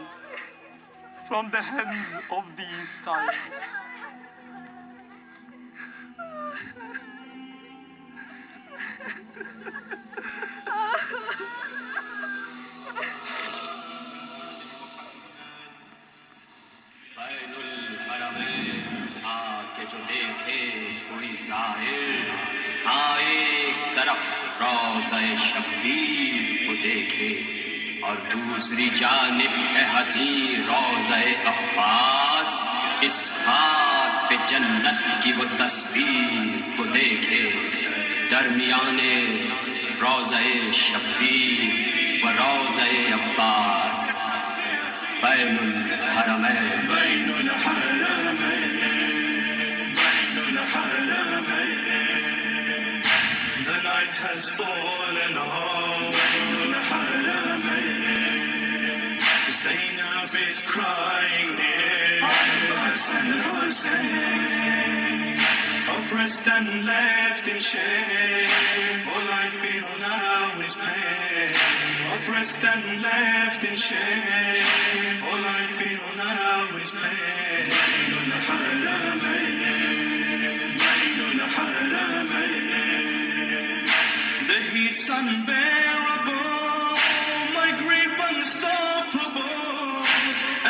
from the hands of these tyrants. जो देखे कोई ज़ाहिर आए एक तरफ रोज़े शब्बीर को देखे और दूसरी जानिब हंसी रोज़े अब्बास इस खाक पे जन्नत की वो तस्वीर को देखे दरमियाने रोज़े शब्बीर व रोज़े Abbas बैनुल हरमैन The night has fallen on Zainab is crying near Abbas and Hussein, oppressed and left in shame. All I feel now is pain. Oppressed and left in shame. All I feel now is pain. The heat's unbearable, my grief unstoppable,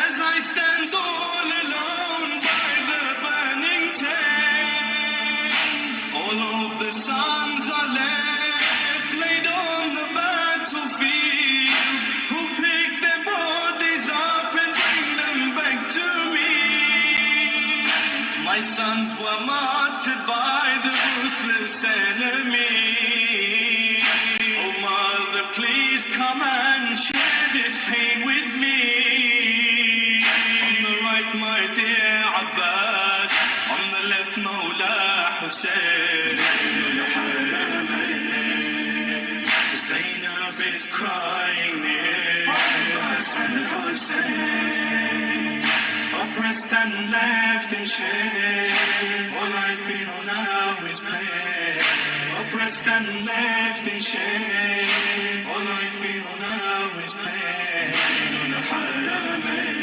as I stand all alone by the burning tanks. All of the sons are left, laid on the battlefield, who pick their bodies up and bring them back to me. My sons were martyred by the ruthless enemy. Oh mother, please come and share this pain with me. On the right, my dear Abbas, on the left, Mawla Hussein. is crying near. Hassan Hussein, oppressed and left in shame. All I feel now is pain. Oppressed and left in shame. All I feel now is pain. بين الحرمين،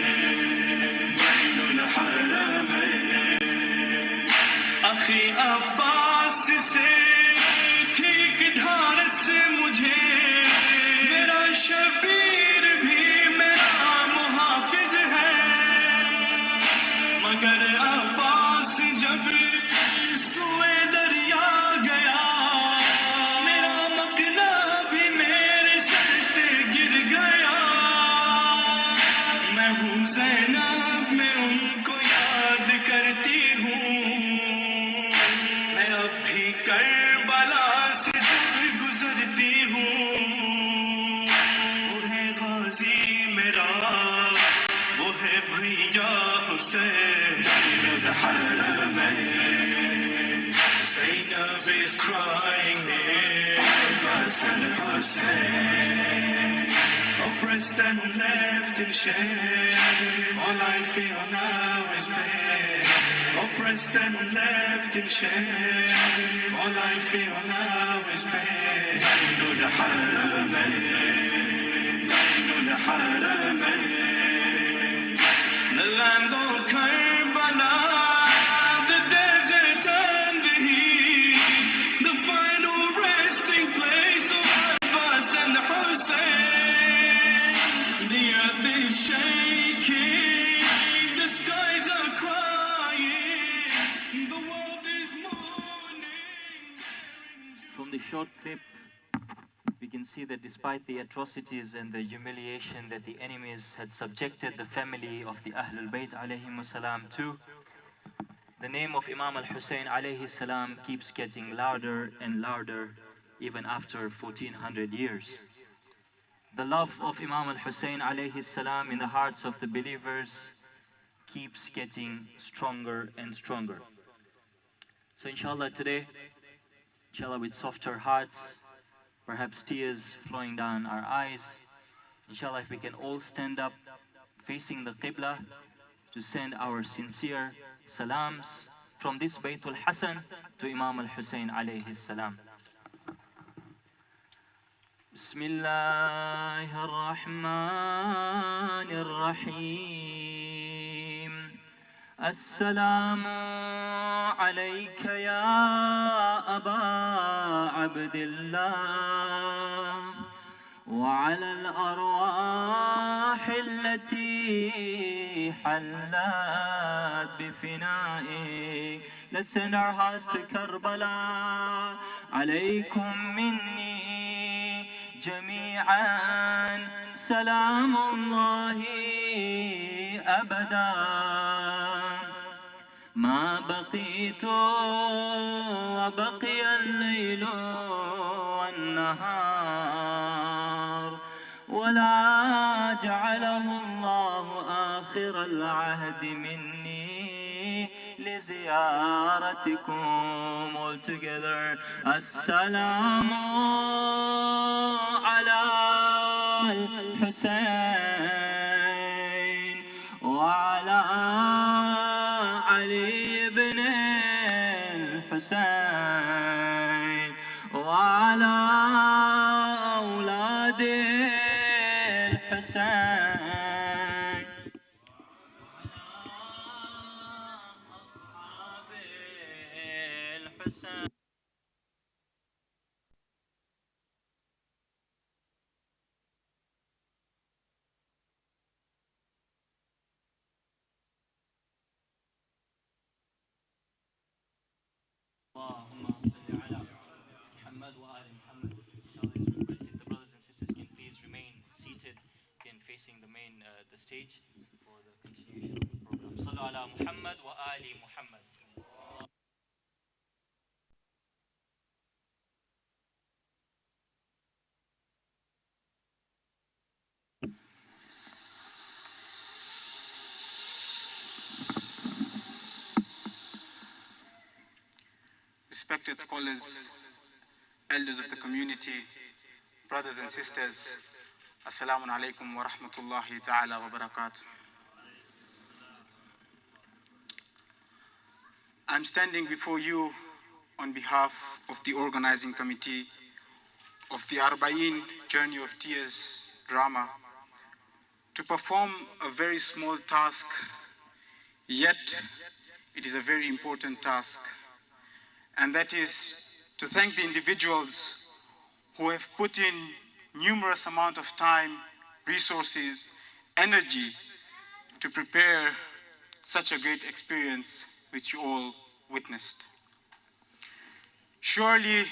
بين الحرمين. أخي عباس से ठीक ढाल से मुझे मेरा शबीर भी मेरा मुहाफिज है, मगर अब्बास जब सुए दरिया गया मेरा मकना भी मेरे सर से गिर गया। मैं हूँ ज़ैनब, मैं उनको याद करती हूँ, मैं अब भी करबला से जब गुजरती हूँ। वो है गाजी मेरा, वो है भैया Hussain. Zainab is crying here. Hassan Hussein, oppressed and left in shame. All I feel now is pain. Oppressed and left in shame. All I feel now is pain. بين الحرمين، بين الحرمين. The land of Karbala, the desert and the heat, the final resting place of Abbas and Hussein. The earth is shaking, the skies are crying, the world is mourning. From the short clip, we can see that despite the atrocities and the humiliation that the enemies had subjected the family of the Ahlul Bayt alayhimus salam to, the name of Imam al-Hussein alayhi salam keeps getting louder and louder even after 1400 years. The love of Imam al-Hussein alayhi salam in the hearts of the believers keeps getting stronger and stronger. So inshallah today, inshallah with softer hearts, perhaps tears flowing down our eyes, inshallah if we can all stand up facing the Qibla to send our sincere salams from this Baytul Hasan to Imam al-Hussein alayhi salam. Bismillahir Rahmanir Rahim. Assalamu alayka ya Aba Abdillah wa ala al-arwah allati hallat bifina'i. Let's send our hearts to Karbala. Alaykum minni jami'an salamullahi abada. ما بقيت وبقي الليل والنهار ولا جعله الله آخر العهد مني لزيارتكم. All together. السلام على الحسين وعلى علي بن الحسين وعلى أولاد الحسين وعلى أصحاب الحسين. اللهم صل على محمد وآل محمد. Inshallah, it's requested the brothers and sisters can please remain seated, again facing the the stage for the continuation of the program. صلوا على محمد وآل محمد. Respected scholars, elders of the community, brothers and sisters, Assalamu alaikum wa rahmatullahi ta'ala wa barakatuh. I'm standing before you on behalf of the organizing committee of the Arbaeen Journey of Tears drama to perform a very small task, yet it is a very important task, and that is to thank the individuals who have put in numerous amount of time, resources, energy to prepare such a great experience which you all witnessed. Surely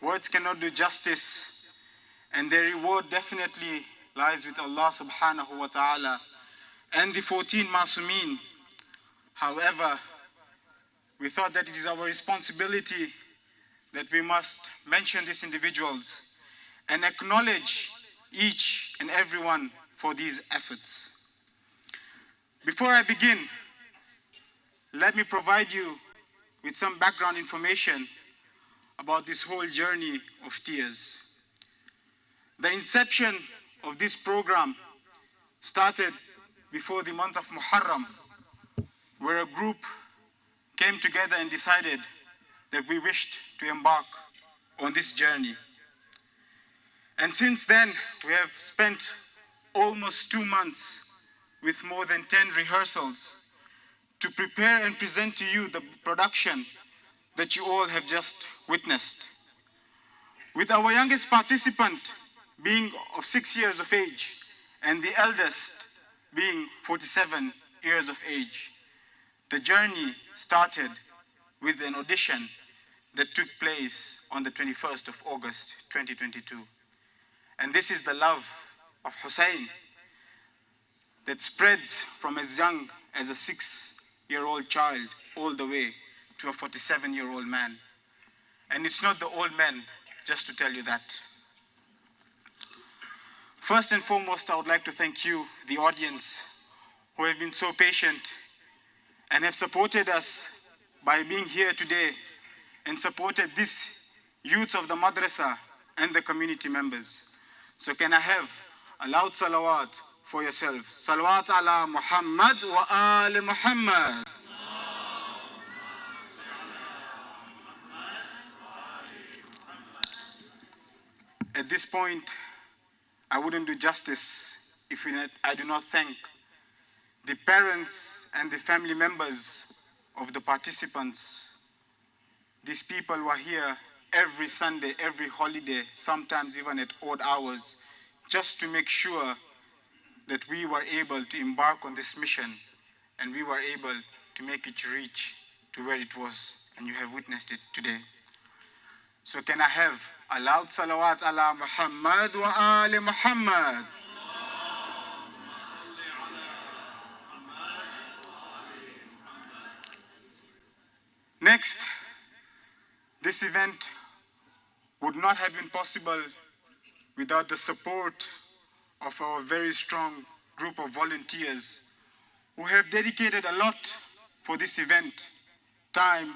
words cannot do justice, and their reward definitely lies with Allah subhanahu wa ta'ala and the 14 Masumeen. However, we thought that it is our responsibility that we must mention these individuals and acknowledge each and everyone for these efforts. Before I begin, let me provide you with some background information about this whole journey of tears. The inception of this program started before the month of Muharram, where a group came together and decided that we wished to embark on this journey. And since then, we have spent almost 2 months with more than 10 rehearsals to prepare and present to you the production that you all have just witnessed. With our youngest participant being of 6 years of age and the eldest being 47 years of age, the journey started with an audition that took place on the 21st of August 2022. And this is the love of Hussein that spreads from as young as a 6-year-old child all the way to a 47-year-old man. And it's not the old men, just to tell you that. First and foremost, I would like to thank you, the audience, who have been so patient and have supported us by being here today and supported this youth of the madrasa and the community members. So can I have a loud salawat for yourselves? Salawat ala Muhammad wa ali Muhammad. At this point, I wouldn't do justice if I do not thank the parents and the family members of the participants. These people were here every Sunday, every holiday, sometimes even at odd hours, just to make sure that we were able to embark on this mission and we were able to make it reach to where it was, and you have witnessed it today. So can I have a loud salawat ala Muhammad wa ali Muhammad? Next, this event would not have been possible without the support of our very strong group of volunteers who have dedicated a lot for this event: time,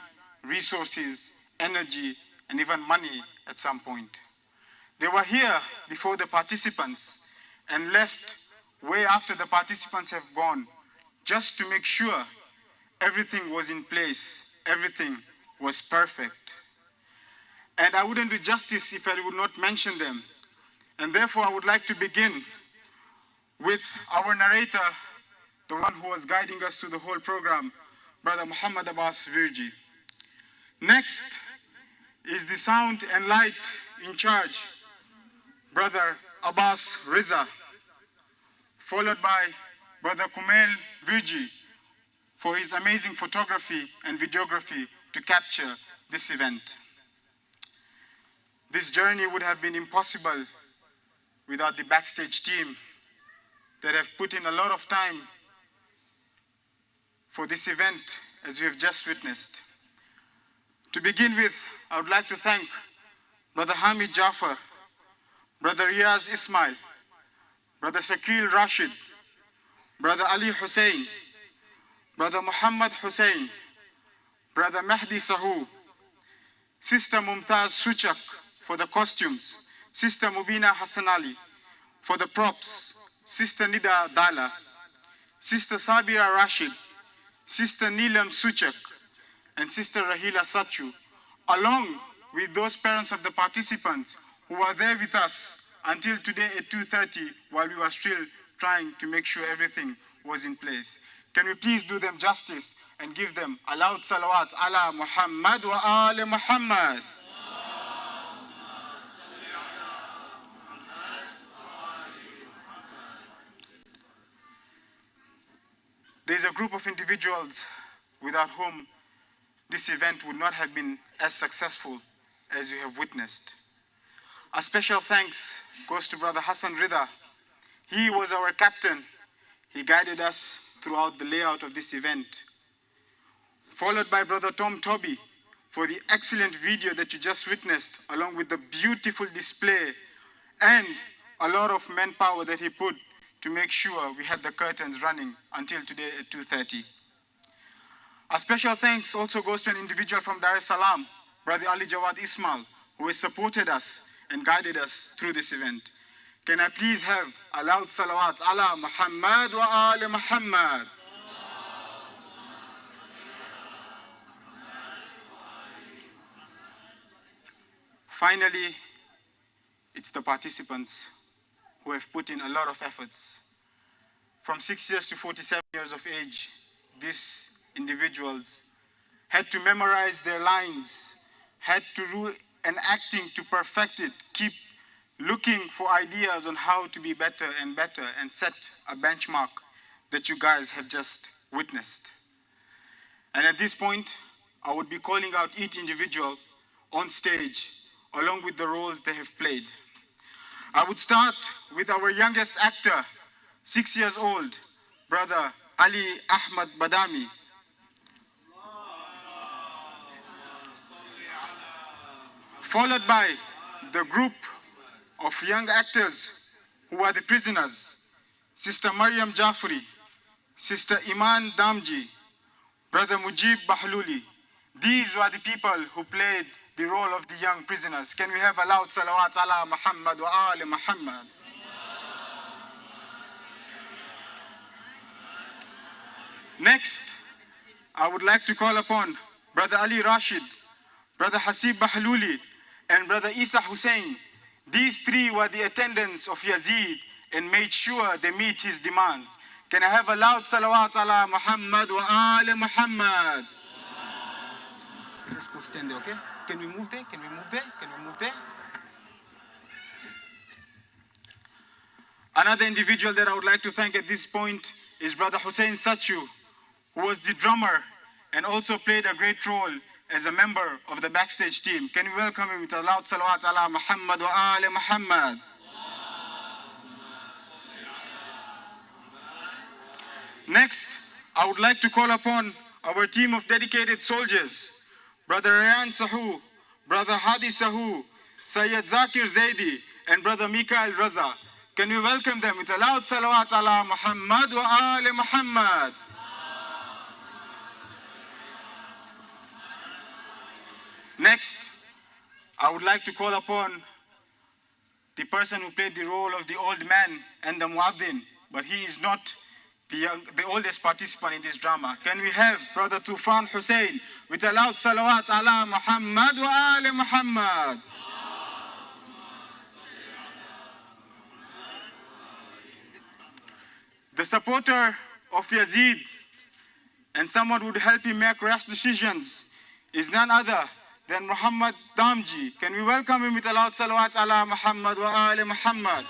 resources, energy, and even money at some point. They were here before the participants and left way after the participants have gone, just to make sure everything was in place, everything was perfect. And I wouldn't do justice if I would not mention them. And therefore, I would like to begin with our narrator, the one who was guiding us through the whole program, Brother Muhammad Abbas Virji. Next is the sound and light in charge, Brother Abbas Riza, followed by Brother Kumail Virji for his amazing photography and videography to capture this event. This journey would have been impossible without the backstage team that have put in a lot of time for this event, as we have just witnessed. To begin with, I would like to thank Brother Hamid Jafar, Brother Riaz Ismail, Brother Shakil Rashid, Brother Ali Hussein, Brother Muhammad Hussein, Brother Mahdi Sahu, Sister Mumtaz Suchak for the costumes, Sister Mubina Hassan Ali. For the props, Sister Nida Dala, Sister Sabira Rashid, Sister Neelam Suchak, and Sister Rahila Sachu, along with those parents of the participants who were there with us until today at 2:30 while we were still trying to make sure everything was in place. Can we please do them justice and give them a loud salawat ala Muhammad wa ali Muhammad. There's a group of individuals without whom this event would not have been as successful as you have witnessed. A special thanks goes to Brother Hassan Rida. He was our captain. He guided us throughout the layout of this event. Followed by Brother Tom Toby for the excellent video that you just witnessed, along with the beautiful display and a lot of manpower that he put to make sure we had the curtains running until today at 2:30. A special thanks also goes to an individual from Dar es Salaam, Brother Ali Jawad Ismail, who has supported us and guided us through this event. Can I please have a loud salawat ala Muhammad wa ali Muhammad. Finally, it's the participants who have put in a lot of efforts. From 6 years to 47 years of age, these individuals had to memorize their lines, had to do an acting to perfect it, keep looking for ideas on how to be better and set a benchmark that you guys have just witnessed. And at this point, I would be calling out each individual on stage along with the roles they have played. I would start with our youngest actor, 6 years old, Brother Ali Ahmad Badami. Followed by the group of young actors who are the prisoners, Sister Maryam Jafri, Sister Iman Damji, Brother Mujib Bahluli. These were the people who played the role of the young prisoners. Can we have a loud salawat ala Muhammad wa ali Muhammad. Next, I would like to call upon Brother Ali Rashid, Brother Hasib Bahluli, and Brother Isa Hussein. These three were the attendants of Yazid and made sure they meet his demands. Can I have a loud salawat ala Muhammad wa ali Muhammad. Let's go stand there, okay? Can we move there? Can we move there? Can we move there? Another individual that I would like to thank at this point is Brother Hussein Sachu, who was the drummer and also played a great role as a member of the backstage team. Can we welcome him with a loud salawat ala Muhammad wa ali Muhammad. Next, I would like to call upon our team of dedicated soldiers, Brother Rayan Sahu, Brother Hadi Sahu, Sayyid Zakir Zaidi, and Brother Mikael Raza. Can we welcome them with a loud salawat ala Muhammad wa ali Muhammad. Next, I would like to call upon the person who played the role of the old man and the muaddin, but he is not the oldest participant in this drama. Can we have Brother Tufan Hussein with a loud salawat ala Muhammad wa ali Muhammad. The supporter of Yazid and someone who would help him make rash decisions is none other than Muhammad Damji. Can we welcome him with a loud salawat ala Muhammad wa ali Muhammad.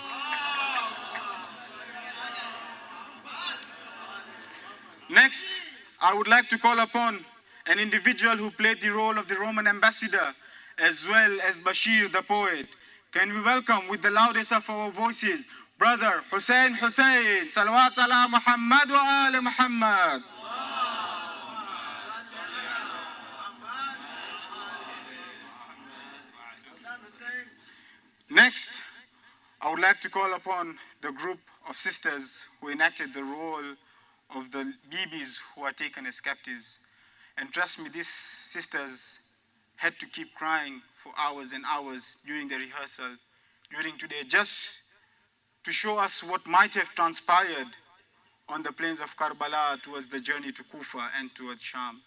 Next, I would like to call upon an individual who played the role of the Roman ambassador as well as Bashir the poet. Can we welcome with the loudest of our voices, Brother Hussein Hussein. Salawat ala Muhammad wa ali Muhammad. Next, I would like to call upon the group of sisters who enacted the role of the BBs who are taken as captives. And trust me, these sisters had to keep crying for hours and hours during the rehearsal during today, just to show us what might have transpired on the plains of Karbala towards the journey to Kufa and towards Sham.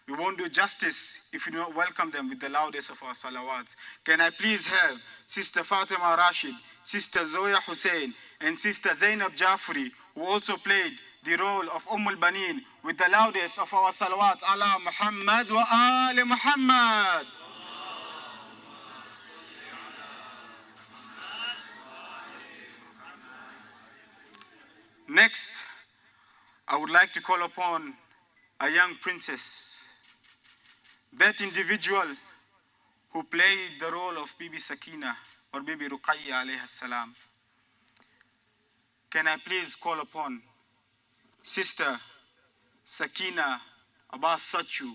We won't do justice if we do not welcome them with the loudest of our salawats. Can I please have Sister Fatima Rashid, Sister Zoya Hussein, and Sister Zainab Jafri, who also played the role of al-Baneen, with the loudest of our salawats, ala Muhammad wa ali Muhammad. Next, I would like to call upon a young princess, that individual who played the role of Bibi Sakina or Bibi Ruqayya alayhi salam. Can I please call upon Sister Sakina Abbas Sachu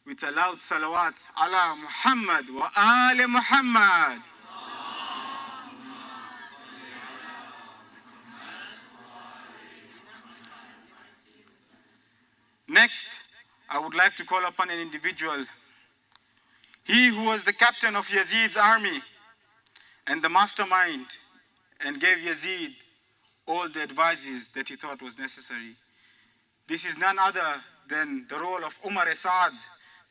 with a loud salawat ala Muhammad wa ali Muhammad. Next, I would like to call upon an individual, he who was the captain of Yazid's army and the mastermind and gave Yazid all the advices that he thought was necessary. This is none other than the role of Umar Asad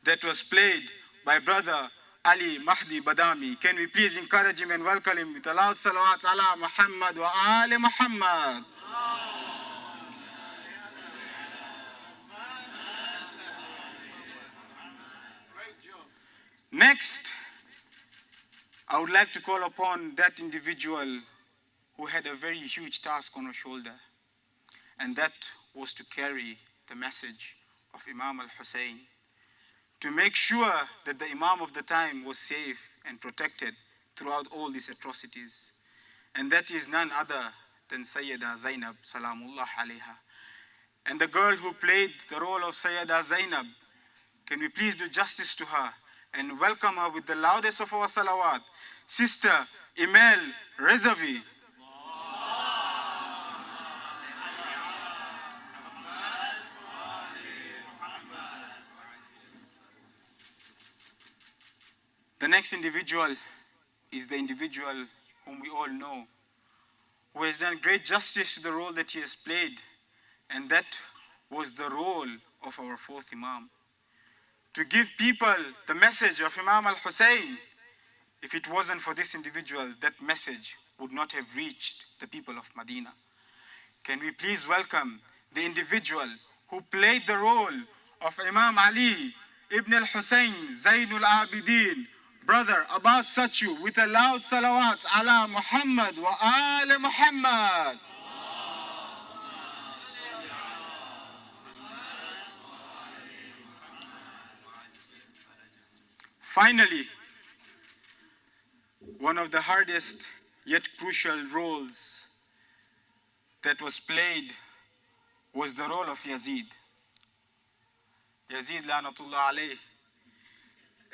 that was played by brother Ali Mahdi Badami. Can we please encourage him and welcome him with a loud salawat ala Muhammad wa ali Muhammad. Next, I would like to call upon that individual who had a very huge task on her shoulder, and that was to carry the message of Imam al-Hussein, to make sure that the Imam of the time was safe and protected throughout all these atrocities. And that is none other than Sayyida Zainab Salamullah alayha. And the girl who played the role of Sayyida Zainab, can we please do justice to her and welcome her with the loudest of our salawat, Sister Emel Rezavi. The next individual is the individual whom we all know, who has done great justice to the role that he has played, and that was the role of our fourth Imam. To give people the message of Imam al-Hussein. If it wasn't for this individual, that message would not have reached the people of Medina. Can we please welcome the individual who played the role of Imam Ali ibn al-Hussein Zainul Abidin, brother Abbas Sachu, with a loud salawat ala Muhammad wa ali Muhammad. Finally, one of the hardest yet crucial roles that was played was the role of Yazid. Yazid Lanatullah alayh,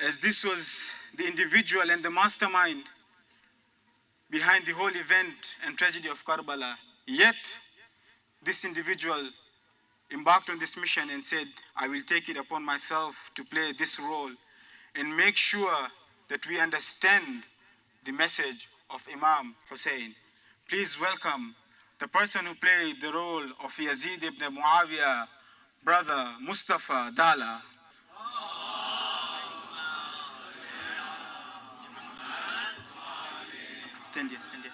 as this was the individual and the mastermind behind the whole event and tragedy of Karbala. Yet, this individual embarked on this mission and said, I will take it upon myself to play this role and make sure that we understand the message of Imam Hussein. Please welcome the person who played the role of Yazid ibn Muawiyah, brother Mustafa Dala. Stand here, stand here.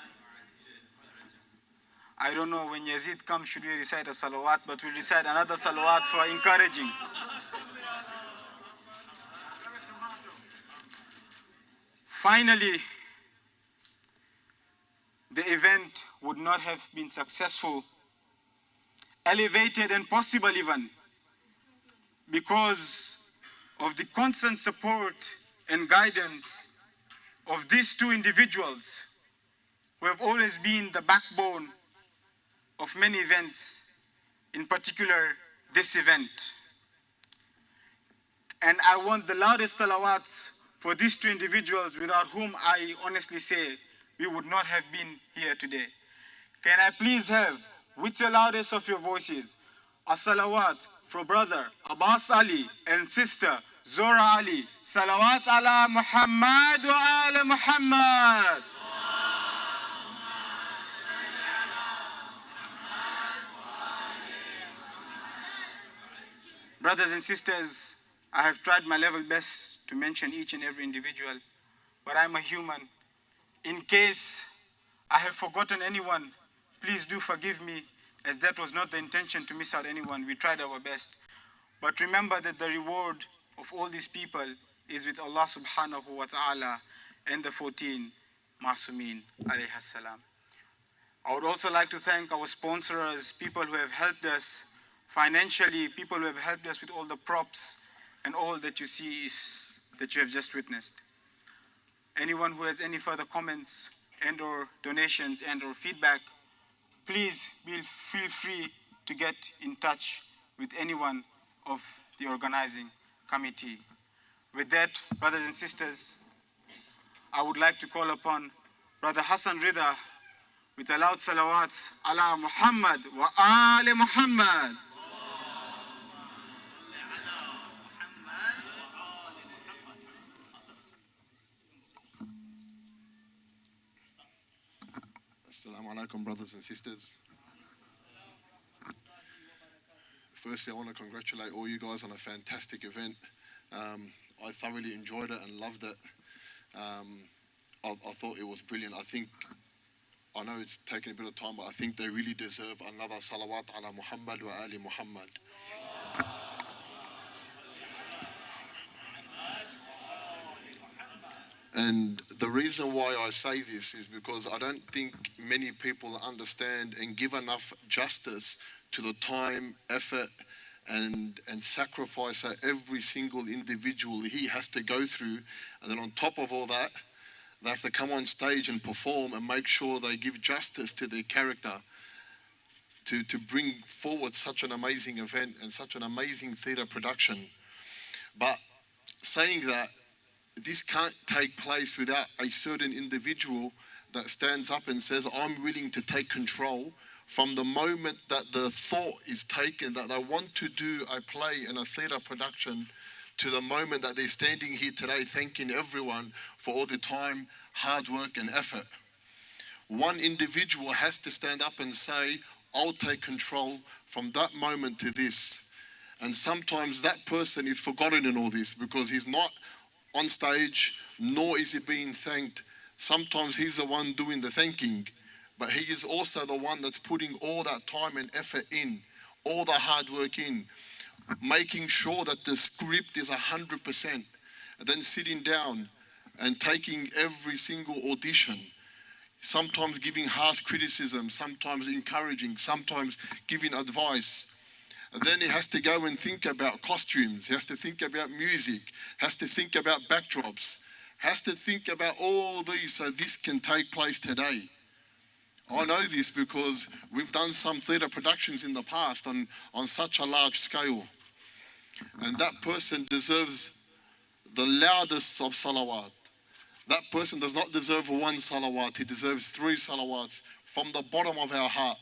I don't know, when Yazid comes, should we recite a salawat, but we'll recite another salawat for encouraging. Finally, the event would not have been successful, elevated and possible even, because of the constant support and guidance of these two individuals who have always been the backbone of many events, in particular this event. And I want the loudest salawats for these two individuals, without whom I honestly say we would not have been here today. Can I please have, with the loudest of your voices, a salawat for brother Abbas Ali and sister Zora Ali. Salawat ala Muhammad wa ala Muhammad. Brothers and sisters, I have tried my level best to mention each and every individual, but I'm a human. In case I have forgotten anyone, please do forgive me, as that was not the intention to miss out anyone. We tried our best. But remember that the reward of all these people is with Allah subhanahu wa ta'ala and the 14 Masumeen alayhi salam. I would also like to thank our sponsors, people who have helped us financially, people who have helped us with all the props and all that you see is that you have just witnessed. Anyone who has any further comments and or donations and or feedback, please feel free to get in touch with anyone of the organizing committee. With that, brothers and sisters, I would like to call upon Brother Hassan Rida with a loud salawat ala Muhammad wa ali Muhammad. Assalamu alaikum, brothers and sisters. Firstly, I want to congratulate all you guys on a fantastic event. I thoroughly enjoyed it and loved it. I thought it was brilliant. I know it's taken a bit of time, but I think they really deserve another salawat ala Muhammad wa ali Muhammad. And the reason why I say this is because I don't think many people understand and give enough justice to the time, effort, and sacrifice that every single individual he has to go through. And then on top of all that, they have to come on stage and perform and make sure they give justice to their character to bring forward such an amazing event and such an amazing theatre production. But saying that, this can't take place without a certain individual that stands up and says, I'm willing to take control from the moment that the thought is taken that they want to do a play and a theatre production to the moment that they're standing here today thanking everyone for all the time, hard work and effort. One individual has to stand up and say, I'll take control from that moment to this. And sometimes that person is forgotten in all this because he's not on stage, nor is he being thanked. Sometimes he's the one doing the thanking, but he is also the one that's putting all that time and effort in, all the hard work in, making sure that the script is 100%, and then sitting down and taking every single audition, sometimes giving harsh criticism, sometimes encouraging, sometimes giving advice. And then he has to go and think about costumes, he has to think about music, has to think about backdrops, has to think about all these so this can take place today. I know this because we've done some theatre productions in the past on such a large scale. And that person deserves the loudest of salawat. That person does not deserve one salawat, he deserves 3 salawats from the bottom of our heart.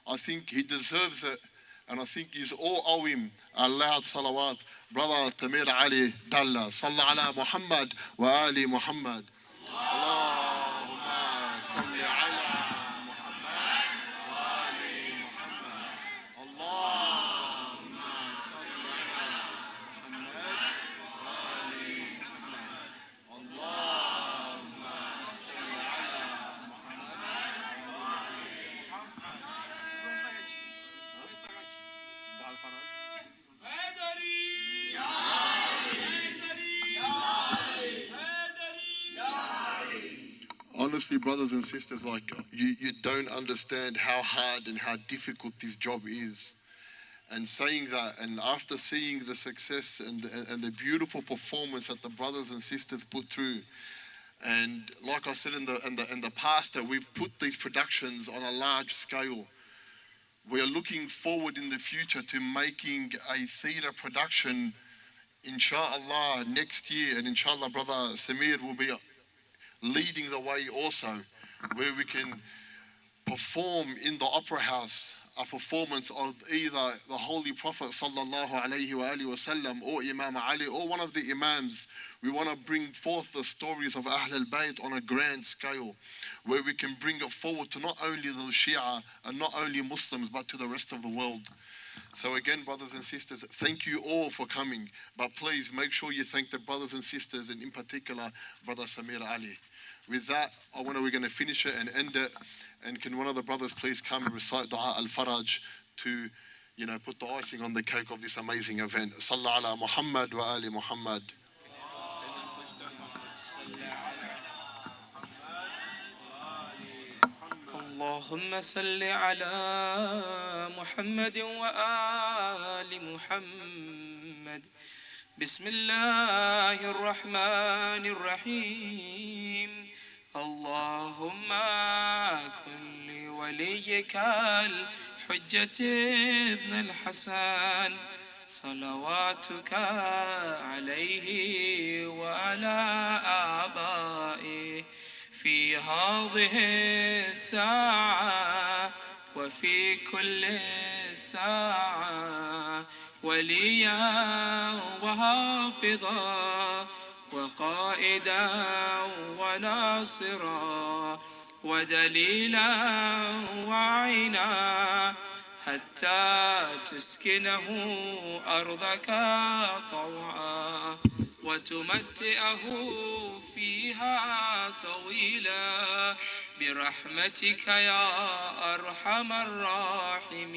I think he deserves it, and I think he's all owe him a loud salawat. Brother Tamir Ali Dalla, Salla ala Muhammad wa ali Muhammad. Allahumma salli ala Muhammad wa ali Muhammad. Allahumma salli ala Muhammad wa ali Muhammad. Allahumma salli ala Muhammad wa ali Muhammad. تعال فرج. Honestly, brothers and sisters, like you don't understand how hard and how difficult this job is. And saying that, and after seeing the success and the beautiful performance that the brothers and sisters put through, and like I said in the past, that we've put these productions on a large scale. We are looking forward in the future to making a theatre production, inshallah, next year, and inshallah, brother Samir will be leading the way also, where we can perform in the opera house a performance of either the Holy Prophet sallallahu alaihi wasallam or Imam Ali or one of the Imams. We want to bring forth the stories of Ahl al-Bayt on a grand scale, where we can bring it forward to not only the Shia and not only Muslims, but to the rest of the world. So again, brothers and sisters, thank you all for coming. But please make sure you thank the brothers and sisters, and in particular, Brother Samir Ali. With that, we're going to finish it and end it. And can one of the brothers please come and recite Dua al-Faraj to, put the icing on the cake of this amazing event. Sallu ala Muhammad wa ali Muhammad. اللهم صل على محمد وآل محمد. بسم الله الرحمن الرحيم. اللهم كن لوليك الحجة ابن الحسن صلواتك عليه وعلى آبائه في هذه الساعة وفي كل ساعة وليا وحافظا وقائدا وناصرا ودليلا وعينا حتى تسكنه أرضك طوعا وتمتئه فيها طويلا برحمتك يا أرحم الراحمين.